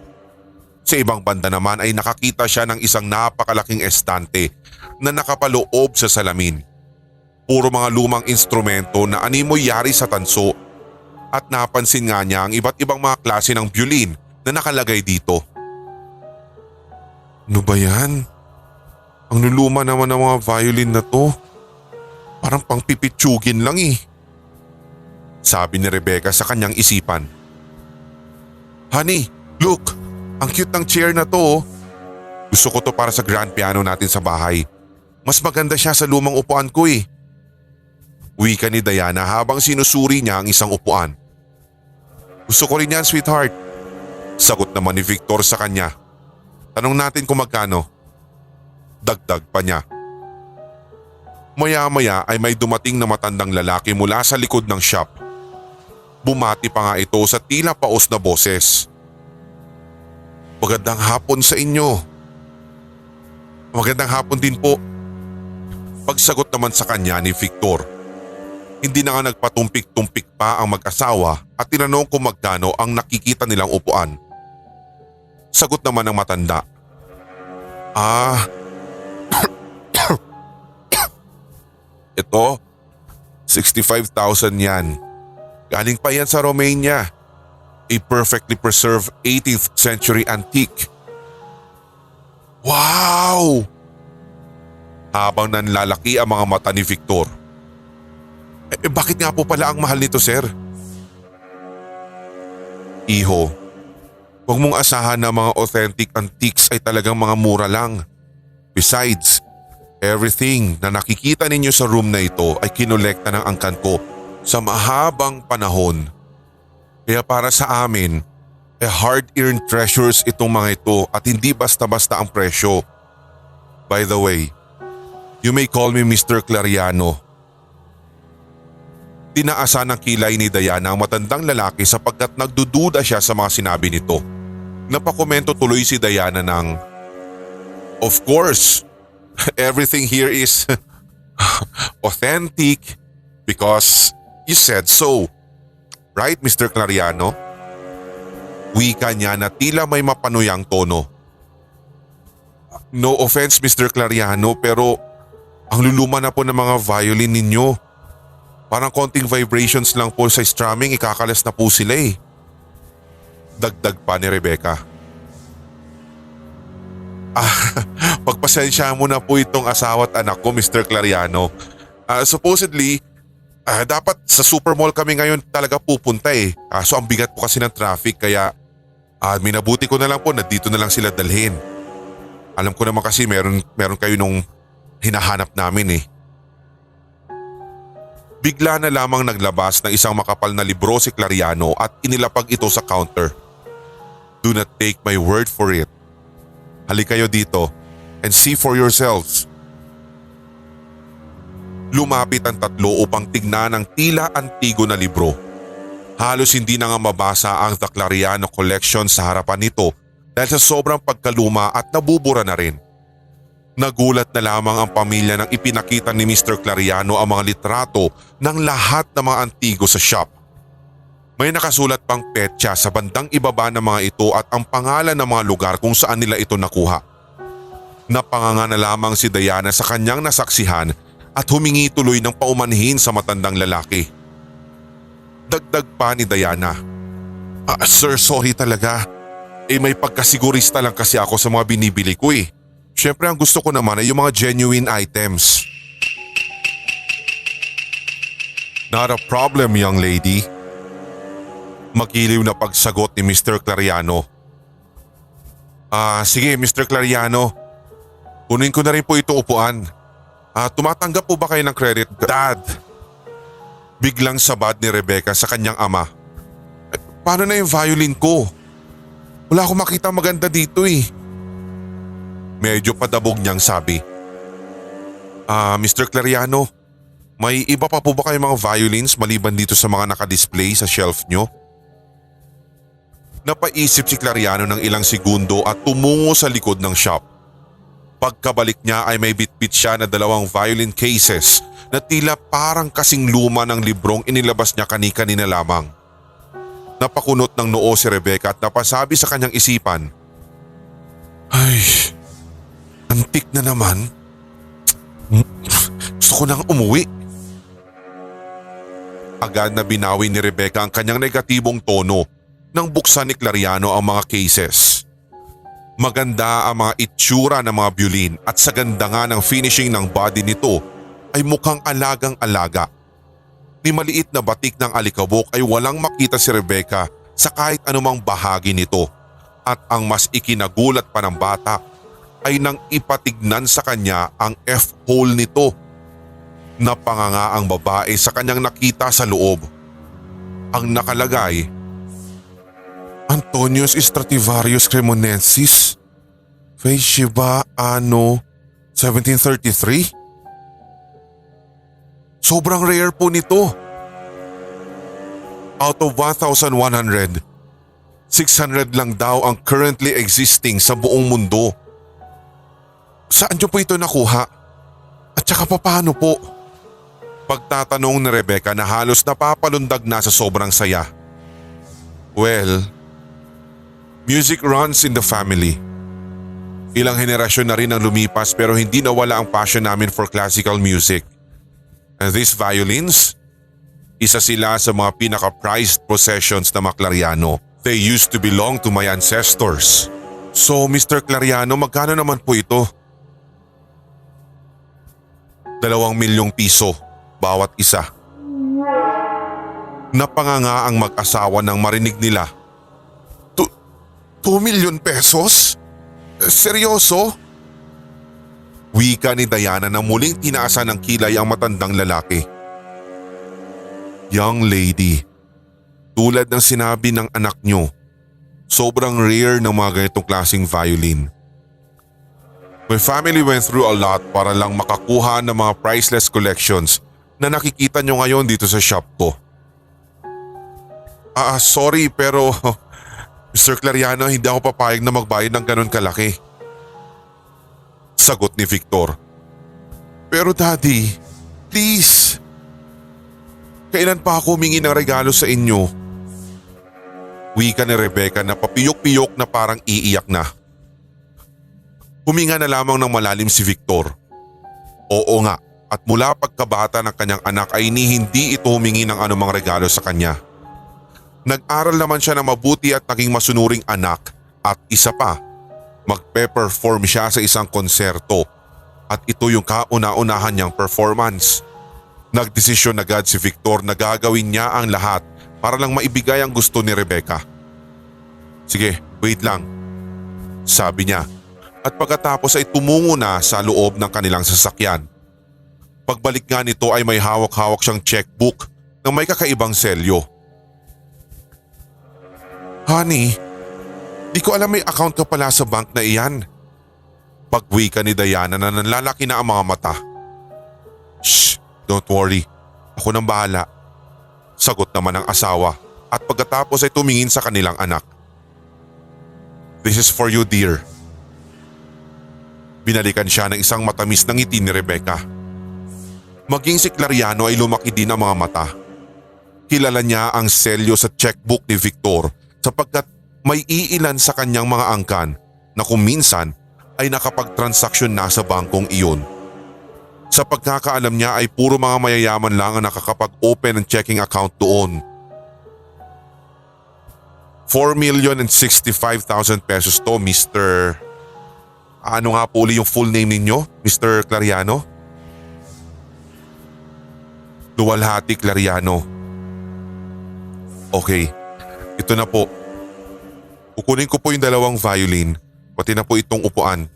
Sa ibang banda naman ay nakakita siya ng isang napakalaking estante na nakapaloob sa salamin. Puro mga lumang instrumento na animoy yari sa tanso. at napansin nga niya ang iba't ibang mga klase ng violin na nakalagay dito. Ano ba yan? Ang luluma naman ng mga violin na to. Parang pangpipitsugin lang eh. Sabi ni Rebecca sa kanyang isipan. Honey, look! Ang cute ng chair na to oh. Gusto ko to para sa grand piano natin sa bahay. Mas maganda siya sa lumang upuan ko eh. Wika ni Diana habang sinusuri niya ang isang upuan. Gusto ko rin yan, sweetheart. Sagot naman ni Victor sa kanya. Tanong natin kung magkano. Dagdag pa niya. Maya-maya ay may dumating na matandang lalaki mula sa likod ng shop. Bumati pa nga ito sa tila paos na boses. Magandang hapon sa inyo. Magandang hapon din po. Pagsagot naman sa kanya ni Victor. Hindi na nga nagpatumpik-tumpik pa ang mag-asawa at tinanong kung magkano ang nakikita nilang upuan. Sagot naman ng matanda. Ito, 65,000 yan. Galing pa yan sa Romania. A perfectly preserved 18th century antique. Wow! Habang nanlalaki ang mga mata ni Victor. Bakit nga po pala ang mahal nito, sir? Iho, huwag mong asahan na mga authentic antiques ay talagang mga mura lang. Besides, everything na nakikita ninyo sa room na ito ay kinolekta ng angkan ko sa mahabang panahon. Kaya para sa amin, hard-earned treasures itong mga ito at hindi basta-basta ang presyo. By the way, you may call me Mr. Clariano. Tinaasan ng kilay ni Diana ang matandang lalaki sapagkat nagdududa siya sa mga sinabi nito. Napakomento tuloy si Diana ng, of course, everything here is authentic because you said so. Right, Mr. Clariano? Wika niya na tila may mapanuyang tono. No offense, Mr. Clariano, pero ang luluma na po ng mga violin ninyo. Parang konting vibrations lang po sa strumming, ikakalas na po sila eh. Dagdag pa ni Rebecca. Pagpasensya mo na po itong asawa at anak ko, Mr. Clariano. Supposedly, dapat sa supermall kami ngayon talaga pupunta eh. So ang bigat po kasi ng traffic kaya minabuti ko na lang po na dito na lang sila dalhin. Alam ko naman kasi meron kayo nung hinahanap namin eh. Bigla na lamang naglabas ng isang makapal na libro si Clariano at inilapag ito sa counter. Do not take my word for it. Halika kayo dito and see for yourselves. Lumapit ang tatlo upang tignan ang tila antigo na libro. Halos hindi na nga mabasa ang The Clariano Collection sa harapan nito dahil sa sobrang pagkaluma at nabubura na rin. Nagulat na lamang ang pamilya nang ipinakita ni Mr. Clariano ang mga litrato ng lahat ng mga antigo sa shop. May nakasulat pang petsa sa bandang ibaba ng mga ito at ang pangalan ng mga lugar kung saan nila ito nakuha. Napanganga na lamang si Diana sa kanyang nasaksihan at humingi tuloy ng paumanhin sa matandang lalaki. Dagdag pa ni Diana. Sir, sorry talaga. May pagkasigurista lang kasi ako sa mga binibili ko eh. Siyempre ang gusto ko naman ay yung mga genuine items. Not a problem, young lady. Magiliw na pagsagot ni Mr. Clariano. Sige Mr. Clariano. Kunin ko na rin po itong upuan. Tumatanggap po ba kayo ng credit? Dad! Biglang sabad ni Rebecca sa kanyang ama. Paano na yung violin ko? Wala akong makita maganda dito eh. Medyo padabog niyang sabi. Mr. Clariano, may iba pa po ba kayong mga violins maliban dito sa mga nakadisplay sa shelf nyo? Napaisip si Clariano ng ilang segundo at tumungo sa likod ng shop. Pagkabalik niya ay may bitbit siya na 2 violin cases na tila parang kasing luma ng librong inilabas niya kani-kanina lamang. Napakunot ng noo si Rebecca at napasabi sa kanyang isipan, ay, antik na naman. Gusto ko nang umuwi. Agad na binawi ni Rebecca ang kanyang negatibong tono nang buksan ni Clariano ang mga cases. Maganda ang mga itsura ng mga violin at sa ganda nga ng finishing ng body nito ay mukhang alagang-alaga. Ni maliit na batik ng alikabok ay walang makita si Rebecca sa kahit anumang bahagi nito at ang mas ikinagulat pa ng bata ay nang ipatignan sa kanya ang F-hole nito. Napanganga ang babae sa kanyang nakita sa loob. Ang nakalagay, Antonius Stradivarius Cremonensis, Fay Shiba Anno 1733. Sobrang rare po nito. Out of 1,100, 600 lang daw ang currently existing sa buong mundo. Saan niyo po ito nakuha? At saka paano po? Pagtatanong ni Rebecca na halos napapalundag na sa sobrang saya. Well, music runs in the family. Ilang henerasyon na rin ang lumipas pero hindi nawala ang passion namin for classical music. And these violins, isa sila sa mga pinaka-prized possessions na mga Clariano. They used to belong to my ancestors. So Mr. Clariano, magkano naman po ito? 2 milyong piso bawat isa. Napanganga ang mag-asawa nang marinig nila. 2 milyon pesos? Seryoso? Wika ni Diana na muling tinaasan ng kilay ang matandang lalaki. Young lady, tulad ng sinabi ng anak nyo, sobrang rare ng mga ganitong klaseng violin. My family went through a lot para lang makakuha ng mga priceless collections na nakikita nyo ngayon dito sa shop ko. Sorry pero Mr. Clariano, hindi ako papayag na magbayad ng ganun kalaki. Sagot ni Victor. Pero daddy, please. Kailan pa ako humingi ng regalo sa inyo? Wika ni Rebecca na papiyok-piyok na parang iiyak na. Huminga na lamang ng malalim si Victor. Oo nga, at mula pagkabata ng kanyang anak ay hindi ito humingi ng anumang regalo sa kanya. Nag-aral naman siya na mabuti at naging masunuring anak at isa pa, magpe-perform siya sa isang konserto at ito yung kauna-unahan niyang performance. Nagdesisyon agad si Victor na gagawin niya ang lahat para lang maibigay ang gusto ni Rebecca. Sige, wait lang, sabi niya. At pagkatapos ay tumungo na sa loob ng kanilang sasakyan. Pagbalik nga nito ay may hawak-hawak siyang checkbook na may kakaibang selyo. Honey, di ko alam may account ka pala sa bank na iyan. Pagwika ni Diana na nanlalaki na ang mga mata. Shh, don't worry. Ako nang bahala. Sagot naman ng asawa at pagkatapos ay tumingin sa kanilang anak. This is for you, dear. Binalikan siya ng isang matamis na ngiti ni Rebecca. Maging si Clariano ay lumaki din ang mga mata. Kilala niya ang selyo sa checkbook ni Victor sapagkat may iilan sa kanyang mga angkan na kung minsan ay nakapag-transaksyon na sa bangkong iyon. Sa pagkakaalam niya ay puro mga mayayaman lang ang nakakapag-open ng checking account doon. 4,065,000 pesos to, Mr. Ano nga po uli yung full name ninyo, Mr. Clariano? Luwalhati Clariano. Okay, ito na po. Kukunin ko po yung 2 violin, pati na po itong upuan.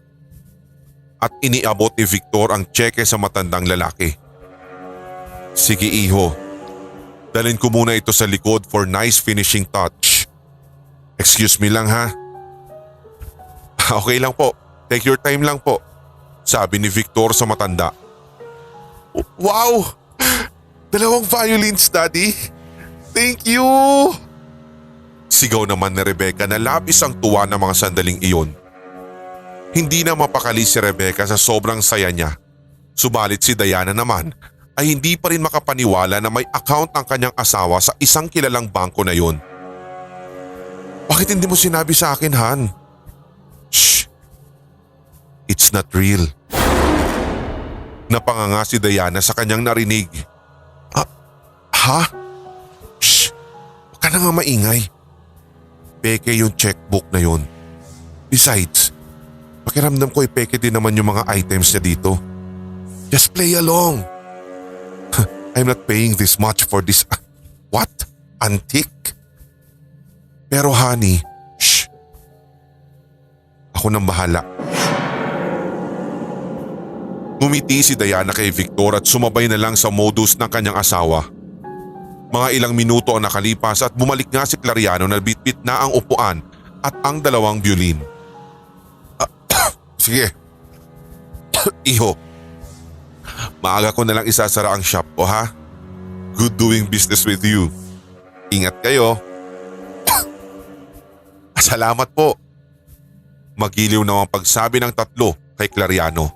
At iniabot ni Victor ang tseke sa matandang lalaki. Sige iho, dalhin ko muna ito sa likod for nice finishing touch. Excuse me lang ha. Okay lang po. Take your time lang po, sabi ni Victor sa matanda. Wow! 2 violins, Daddy. Thank you! Sigaw naman ni Rebecca na labis ang tuwa ng mga sandaling iyon. Hindi na mapakali si Rebecca sa sobrang saya niya. Subalit si Diana naman ay hindi pa rin makapaniwala na may account ang kanyang asawa sa isang kilalang bangko na yun. Bakit hindi mo sinabi sa akin, Han? Shh! It's not real. Napanganga si Diana sa kanyang narinig. Ha? nga maingay. Peke yung checkbook na yun. Besides, pakiramdam ko peke din naman yung mga items niya dito. Just play along. I'm not paying this much for this. What? Antique? Pero honey, shh. Ako nang bahala. Ngumiti si Diana kay Victor at sumabay na lang sa modus ng kanyang asawa. Mga ilang minuto ang nakalipas at bumalik nga si Clariano na bitbit na ang upuan at ang dalawang violin. Sige. Iho. Maaga ko na lang isasara ang shop ko ha. Good doing business with you. Ingat kayo. Salamat po. Magiliw na ang pagsabi ng tatlo kay Clariano.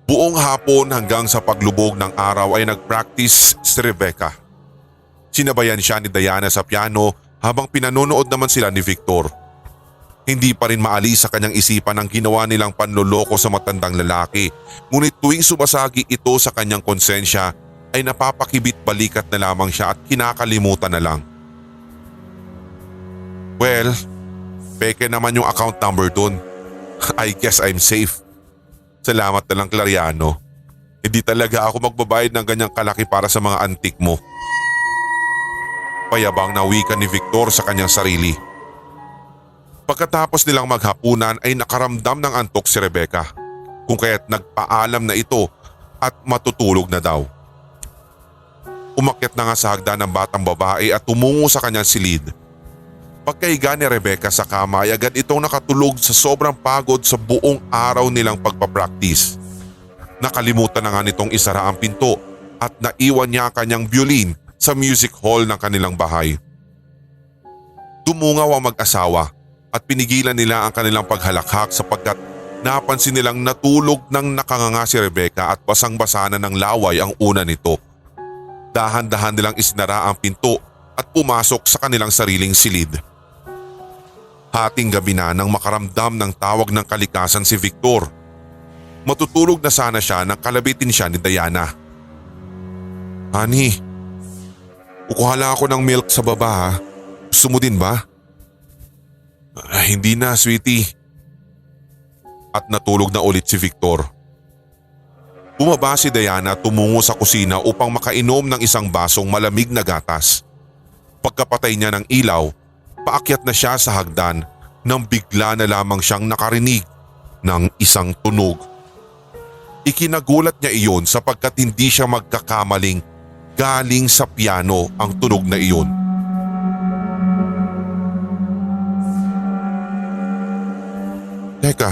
Buong hapon hanggang sa paglubog ng araw ay nag-practice si Rebecca. Sinabayan siya ni Diana sa piano habang pinanonood naman sila ni Victor. Hindi pa rin maalis sa kanyang isipan ang ginawa nilang panloloko sa matandang lalaki, ngunit tuwing sumasagi ito sa kanyang konsensya ay napapakibit balikat na lamang siya at kinakalimutan na lang. Well, peke naman yung account number dun. I guess I'm safe. Salamat na lang Clariano. Hindi talaga ako magbabayad ng ganyang kalaki para sa mga antik mo. Payabang na wika ni Victor sa kanyang sarili. Pagkatapos nilang maghapunan ay nakaramdam ng antok si Rebecca, kung kaya't nagpaalam na ito at matutulog na daw. Umakyat na nga sa hagdan ng batang babae at tumungo sa kanyang silid. Pagkahiga ni Rebecca sa kama ay agad itong nakatulog sa sobrang pagod sa buong araw nilang pagpapractice. Nakalimutan na nga nitong isara ang pinto at naiwan niya ang kanyang violin sa music hall ng kanilang bahay. Dumungaw ang mag-asawa at pinigilan nila ang kanilang paghalakhak sapagkat napansin nilang natulog ng nakanganga si Rebecca at basang-basa na ng laway ang una nito. Dahan-dahan nilang isinara ang pinto at pumasok sa kanilang sariling silid. Hating gabi na nang makaramdam ng tawag ng kalikasan si Victor. Matutulog na sana siya nang kalabitin siya ni Diana. Honey, kukuha lang ako ng milk sa baba ha. Gusto mo din ba? Hindi na, sweetie. At natulog na ulit si Victor. Bumaba si Diana at tumungo sa kusina upang makainom ng isang basong malamig na gatas. Pagkapatay niya ng ilaw, paakyat na siya sa hagdan nang bigla na lamang siyang nakarinig ng isang tunog. Ikinagulat niya iyon sapagkat hindi siya magkakamaling galing sa piano ang tunog na iyon. Teka,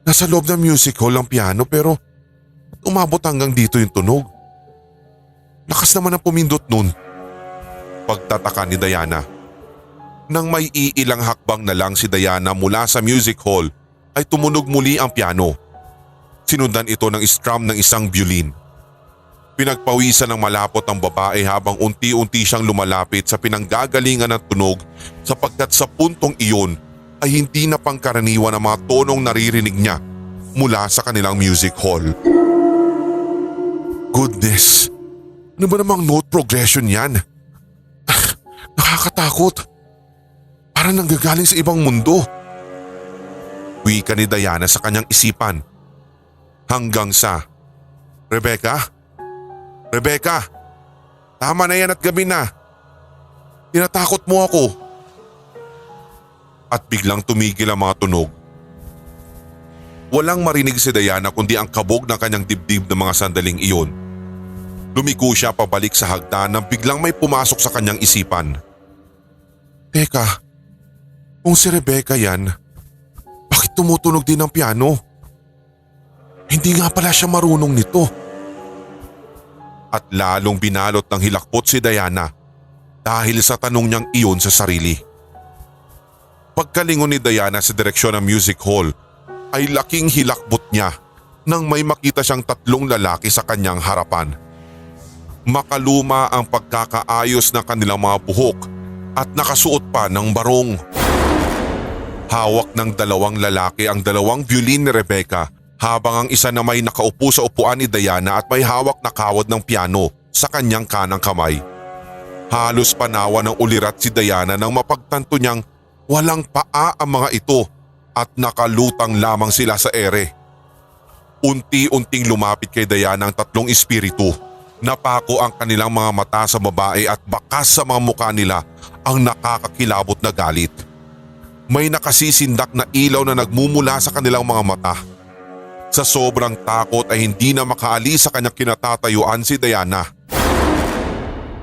nasa loob ng music hall ang piano pero umabot hanggang dito yung tunog. Lakas naman ang pumindot nun. Pagtataka ni Diana. Nang may iilang hakbang na lang si Diana mula sa music hall ay tumunog muli ang piano. Sinundan ito ng strum ng isang violin. Pinagpawisan ng malapot ang babae habang unti-unti siyang lumalapit sa pinanggagalingan ng tunog sapagkat sa puntong iyon ay hindi na pangkaraniwan ang mga tonong naririnig niya mula sa kanilang music hall. Goodness, ano ba namang note progression yan? Nakakatakot. Parang nanggagaling sa ibang mundo. Wika ni Diana sa kanyang isipan. Hanggang sa, Rebecca? Rebecca, tama na yan at gabi na. Tinatakot mo ako. At biglang tumigil ang mga tunog. Walang marinig si Diana kundi ang kabog ng kanyang dibdib ng mga sandaling iyon. Lumiko siya pabalik sa hagdan nang biglang may pumasok sa kanyang isipan. Teka, kung si Rebecca yan, bakit tumutunog din ang piano? Hindi nga pala siya marunong nito. At lalong binalot ng hilakbot si Diana dahil sa tanong niyang iyon sa sarili. Pagkalingon ni Diana sa direksyon ng music hall ay laking hilakbot niya nang may makita siyang tatlong lalaki sa kanyang harapan. Makaluma ang pagkakaayos ng kanilang mga buhok at nakasuot pa ng barong. Hawak ng dalawang lalaki ang dalawang violin ni Rebecca habang ang isa na may nakaupo sa upuan ni Diana at may hawak na kawad ng piano sa kanyang kanang kamay. Halos panawa ng ulirat si Diana nang mapagtanto niyang walang paa ang mga ito at nakalutang lamang sila sa ere. Unti-unting lumapit kay Diana ang tatlong espiritu. Napako ang kanilang mga mata sa babae at bakas sa mga mukha nila ang nakakakilabot na galit. May nakasisindak na ilaw na nagmumula sa kanilang mga mata. Sa sobrang takot ay hindi na makaalis sa kanyang kinatatayuan si Diana.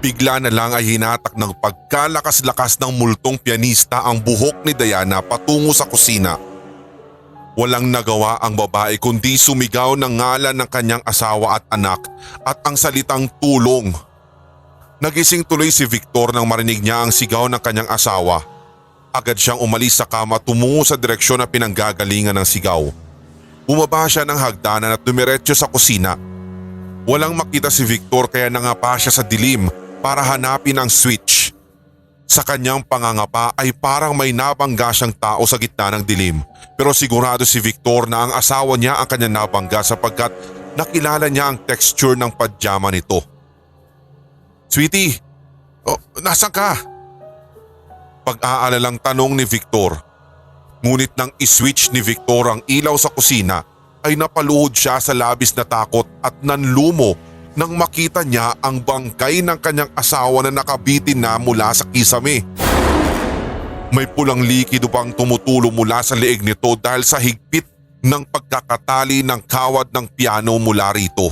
Bigla na lang ay hinatak ng pagkalakas-lakas ng multong pianista ang buhok ni Diana patungo sa kusina. Walang nagawa ang babae kundi sumigaw ng ngalan ng kanyang asawa at anak at ang salitang tulong. Nagising tuloy si Victor nang marinig niya ang sigaw ng kanyang asawa. Agad siyang umalis sa kama tumungo sa direksyon na pinanggagalingan ng sigaw. Bumaba siya ng hagdanan at dumiretso sa kusina. Walang makita si Victor kaya nangapa siya sa dilim para hanapin ang switch. Sa kanyang pangangapa ay parang may nabangga siyang tao sa gitna ng dilim. Pero sigurado si Victor na ang asawa niya ang kanyang nabangga sapagkat nakilala niya ang texture ng pajama nito. "Sweetie, nasan ka?" Pag-aalalang tanong ni Victor. Ngunit nang iswitch ni Victor ang ilaw sa kusina ay napaluhod siya sa labis na takot at nanlumo nang makita niya ang bangkay ng kanyang asawa na nakabitin na mula sa kisame. May pulang likido pang tumutulo mula sa leeg nito dahil sa higpit ng pagkakatali ng kawad ng piano mula rito.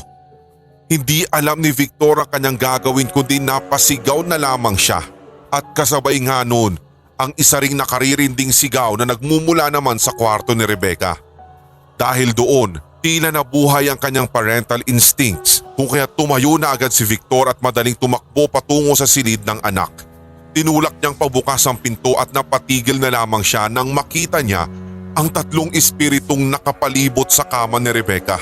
Hindi alam ni Victor ang kanyang gagawin kundi napasigaw na lamang siya at kasabay nga noon ang isa ring nakaririnding sigaw na nagmumula naman sa kwarto ni Rebecca. Dahil doon, tila nabuhay ang kanyang parental instincts kung kaya tumayo na agad si Victor at madaling tumakbo patungo sa silid ng anak. Tinulak niyang pabukas ang pinto at napatigil na lamang siya nang makita niya ang tatlong espiritong nakapalibot sa kama ni Rebecca.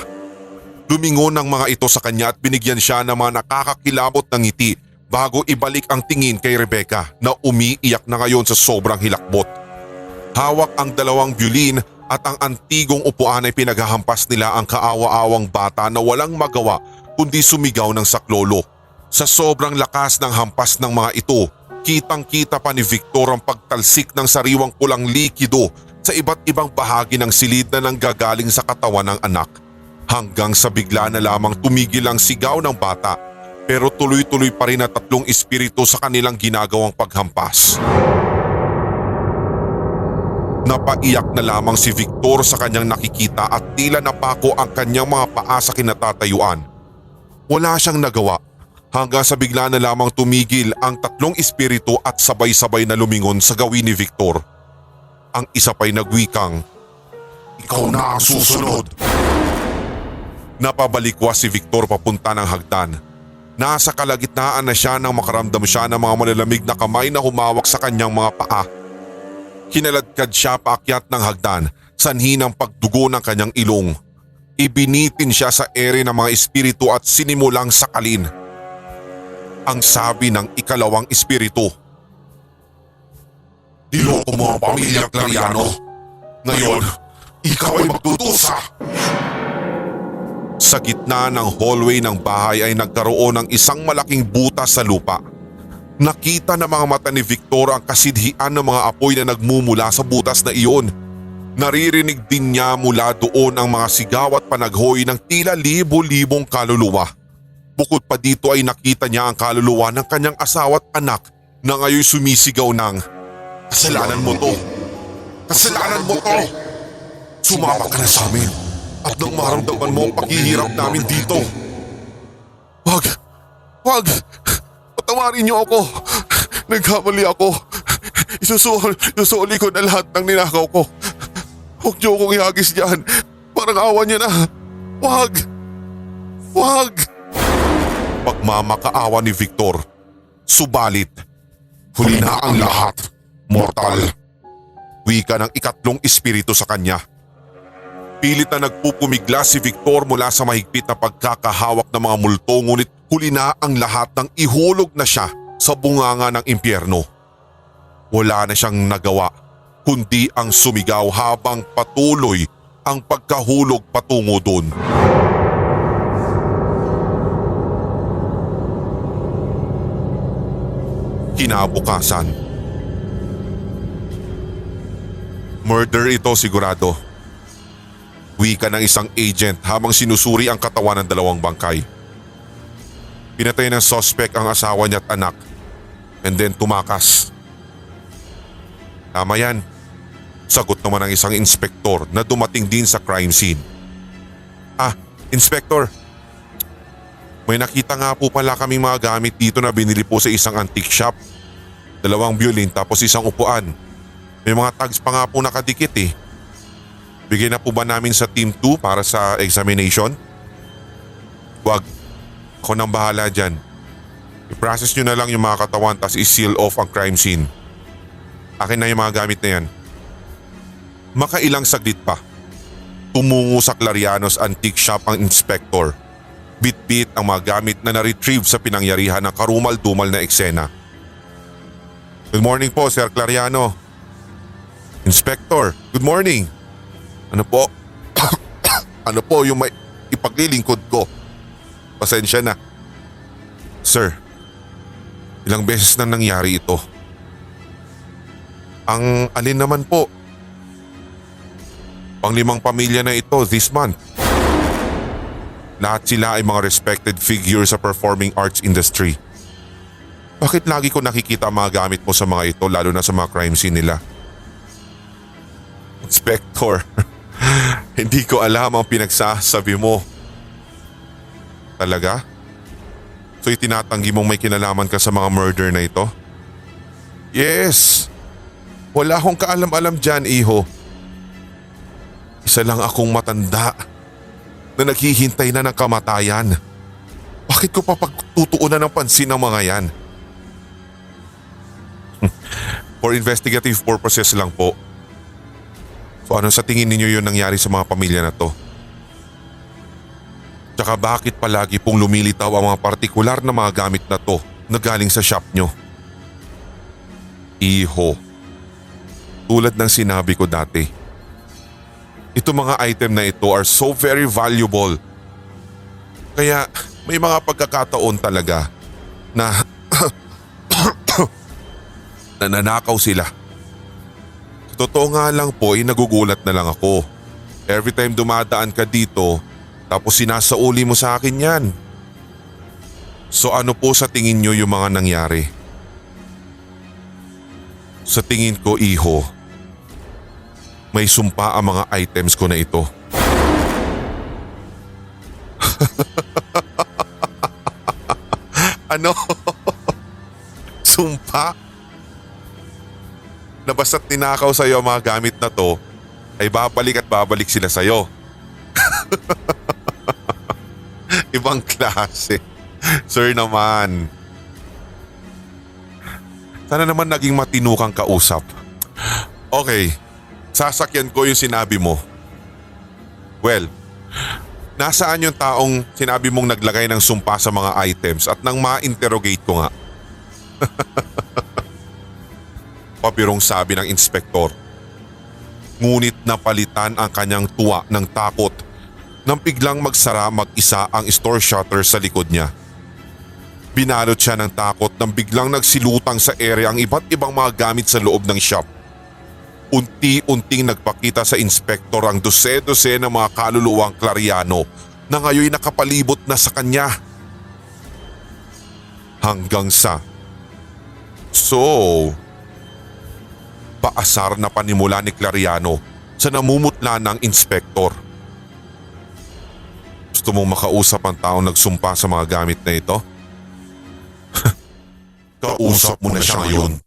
Lumingon ang mga ito sa kanya at binigyan siya ng mga nakakakilabot ng ngiti bago ibalik ang tingin kay Rebecca na umiiyak na ngayon sa sobrang hilakbot. Hawak ang dalawang violin at ang antigong upuan ay pinaghahampas nila ang kaawa-awang bata na walang magawa kundi sumigaw ng saklolo. Sa sobrang lakas ng hampas ng mga ito, kitang-kita pa ni Victor ang pagtalsik ng sariwang pulang likido sa iba't ibang bahagi ng silid na nanggagaling sa katawan ng anak. Hanggang sa bigla na lamang tumigil ang sigaw ng bata. Pero tuloy-tuloy pa rin ang tatlong espiritu sa kanilang ginagawang paghampas. Napaiyak na lamang si Victor sa kanyang nakikita at tila napako ang kanyang mga paa sa kinatatayuan. Wala siyang nagawa hanggang sa bigla na lamang tumigil ang tatlong espiritu at sabay-sabay na lumingon sa gawin ni Victor. Ang isa pa'y nagwikang, "Ikaw na ang susunod." Napabalikwa si Victor papunta ng hagdan. Nasa kalagitnaan na siya nang makaramdam siya ng mga malalamig na kamay na humawak sa kanyang mga paa. Kinaladkad siya paakyat ng hagdan, sanhi ng pagdugo ng kanyang ilong. Ibinitin siya sa ere ng mga espiritu at sinimulang sakalin. Ang sabi ng ikalawang espiritu, "Niloko mo ang pamilyang Clariano. Ngayon, ikaw ay magdudusa." Sa gitna ng hallway ng bahay ay nagkaroon ng isang malaking butas sa lupa. Nakita ng mga mata ni Victor ang kasidhian ng mga apoy na nagmumula sa butas na iyon. Naririnig din niya mula doon ang mga sigaw at panaghoy ng tila libo-libong kaluluwa. Bukod pa dito ay nakita niya ang kaluluwa ng kanyang asawa at anak na ngayon sumisigaw ng, "Kasalanan mo to! Kasalanan mo to! Sumama ka na sa amin at nang maramdaman mo ang paghihirap namin dito. Wag! Wag! Patawarin niyo ako! Nagkamali ako! Isusuli ko na lahat ng ninakaw ko. Huwag niyo akong ihagis dyan. Parang awa niya na. Wag! Wag! Pagmamakaawa ni Victor. Subalit, huli na ang lahat, mortal. Wika ng ikatlong espiritu sa kanya. Pilit na nagpupumigla si Victor mula sa mahigpit na pagkakahawak ng mga multo ngunit huli na ang lahat ng ihulog na siya sa bunganga ng impyerno. Wala na siyang nagawa kundi ang sumigaw habang patuloy ang pagkahulog patungo doon. Kinabukasan. Murder ito sigurado. Wika ng isang agent habang sinusuri ang katawan ng dalawang bangkay. Pinatay ng suspect ang asawa niya at anak and then tumakas. Tama yan. Sagot naman ng isang inspektor na dumating din sa crime scene. Inspector. May nakita nga po pala kaming mga gamit dito na binili po sa isang antique shop. 2 violin tapos isang upuan. May mga tags pa nga po nakadikit eh. Bigyan na po ba namin sa Team 2 para sa examination? Wag. Ako nang bahala dyan. I-process nyo na lang yung mga katawan tas i-seal off ang crime scene. Akin na yung mga gamit na yan. Makailang saglit pa. Tumungo sa Clarianos Antique Shop ang inspector. Bit-bit ang mga gamit na na-retrieve sa pinangyarihan ng karumal-dumal na eksena. Good morning po, Sir Clariano. Inspector, good morning. Ano po? Ano po yung may ipaglilingkod ko? Pasensya na. Sir, ilang beses na nangyari ito. Ang alin naman po? Pang-5 pamilya na ito this month. Lahat sila ay mga respected figure sa performing arts industry. Bakit lagi ko nakikita ang mga gamit mo sa mga ito lalo na sa mga crime scene nila? Inspector, hindi ko alam ang pinagsasabi mo. Talaga? So itinatanggi mong may kinalaman ka sa mga murder na ito? Yes! Wala akong kaalam-alam dyan, iho. Isa lang akong matanda na naghihintay na ng kamatayan. Bakit ko pa pagtutuunan ng pansin ng mga yan? For investigative purposes lang po. So ano sa tingin ninyo yung nangyari sa mga pamilya na to? Tsaka bakit palagi pong lumilitaw ang mga partikular na mga gamit na to na galing sa shop nyo? Iho, tulad ng sinabi ko dati, itong mga item na ito are so very valuable. Kaya may mga pagkakataon talaga na nananakaw sila. Sa totoo nga lang po ay nagugulat na lang ako. Every time dumadaan ka dito tapos sinasauli mo sa akin yan. So ano po sa tingin nyo yung mga nangyari? Sa tingin ko, iho, may sumpa ang mga items ko na ito. Ano? Sumpa? Na basta't ninakaw sa'yo ang mga gamit na to, ay babalik at babalik sila sa'yo. Ibang klase. Sir naman. Sana naman naging matino kang kausap. Okay. Sasakyan ko yung sinabi mo. Well, nasaan yung taong sinabi mong naglagay ng sumpa sa mga items at nang ma-interrogate ko nga? Papirong sabi ng inspektor. Ngunit napalitan ang kanyang tuwa ng takot nang biglang magsara mag-isa ang store shutter sa likod niya. Binalot siya ng takot nang biglang nagsilutang sa ere ang iba't ibang mga gamit sa loob ng shop. Unti-unting nagpakita sa inspektor ang dose-dose ng mga kaluluwang Clariano na ngayon nakapalibot na sa kanya. Hanggang sa... So, paasar na panimula ni Clariano sa namumutla ng inspektor. Gusto mong makausap ang taong nagsumpa sa mga gamit na ito? Kausap mo na siya ngayon.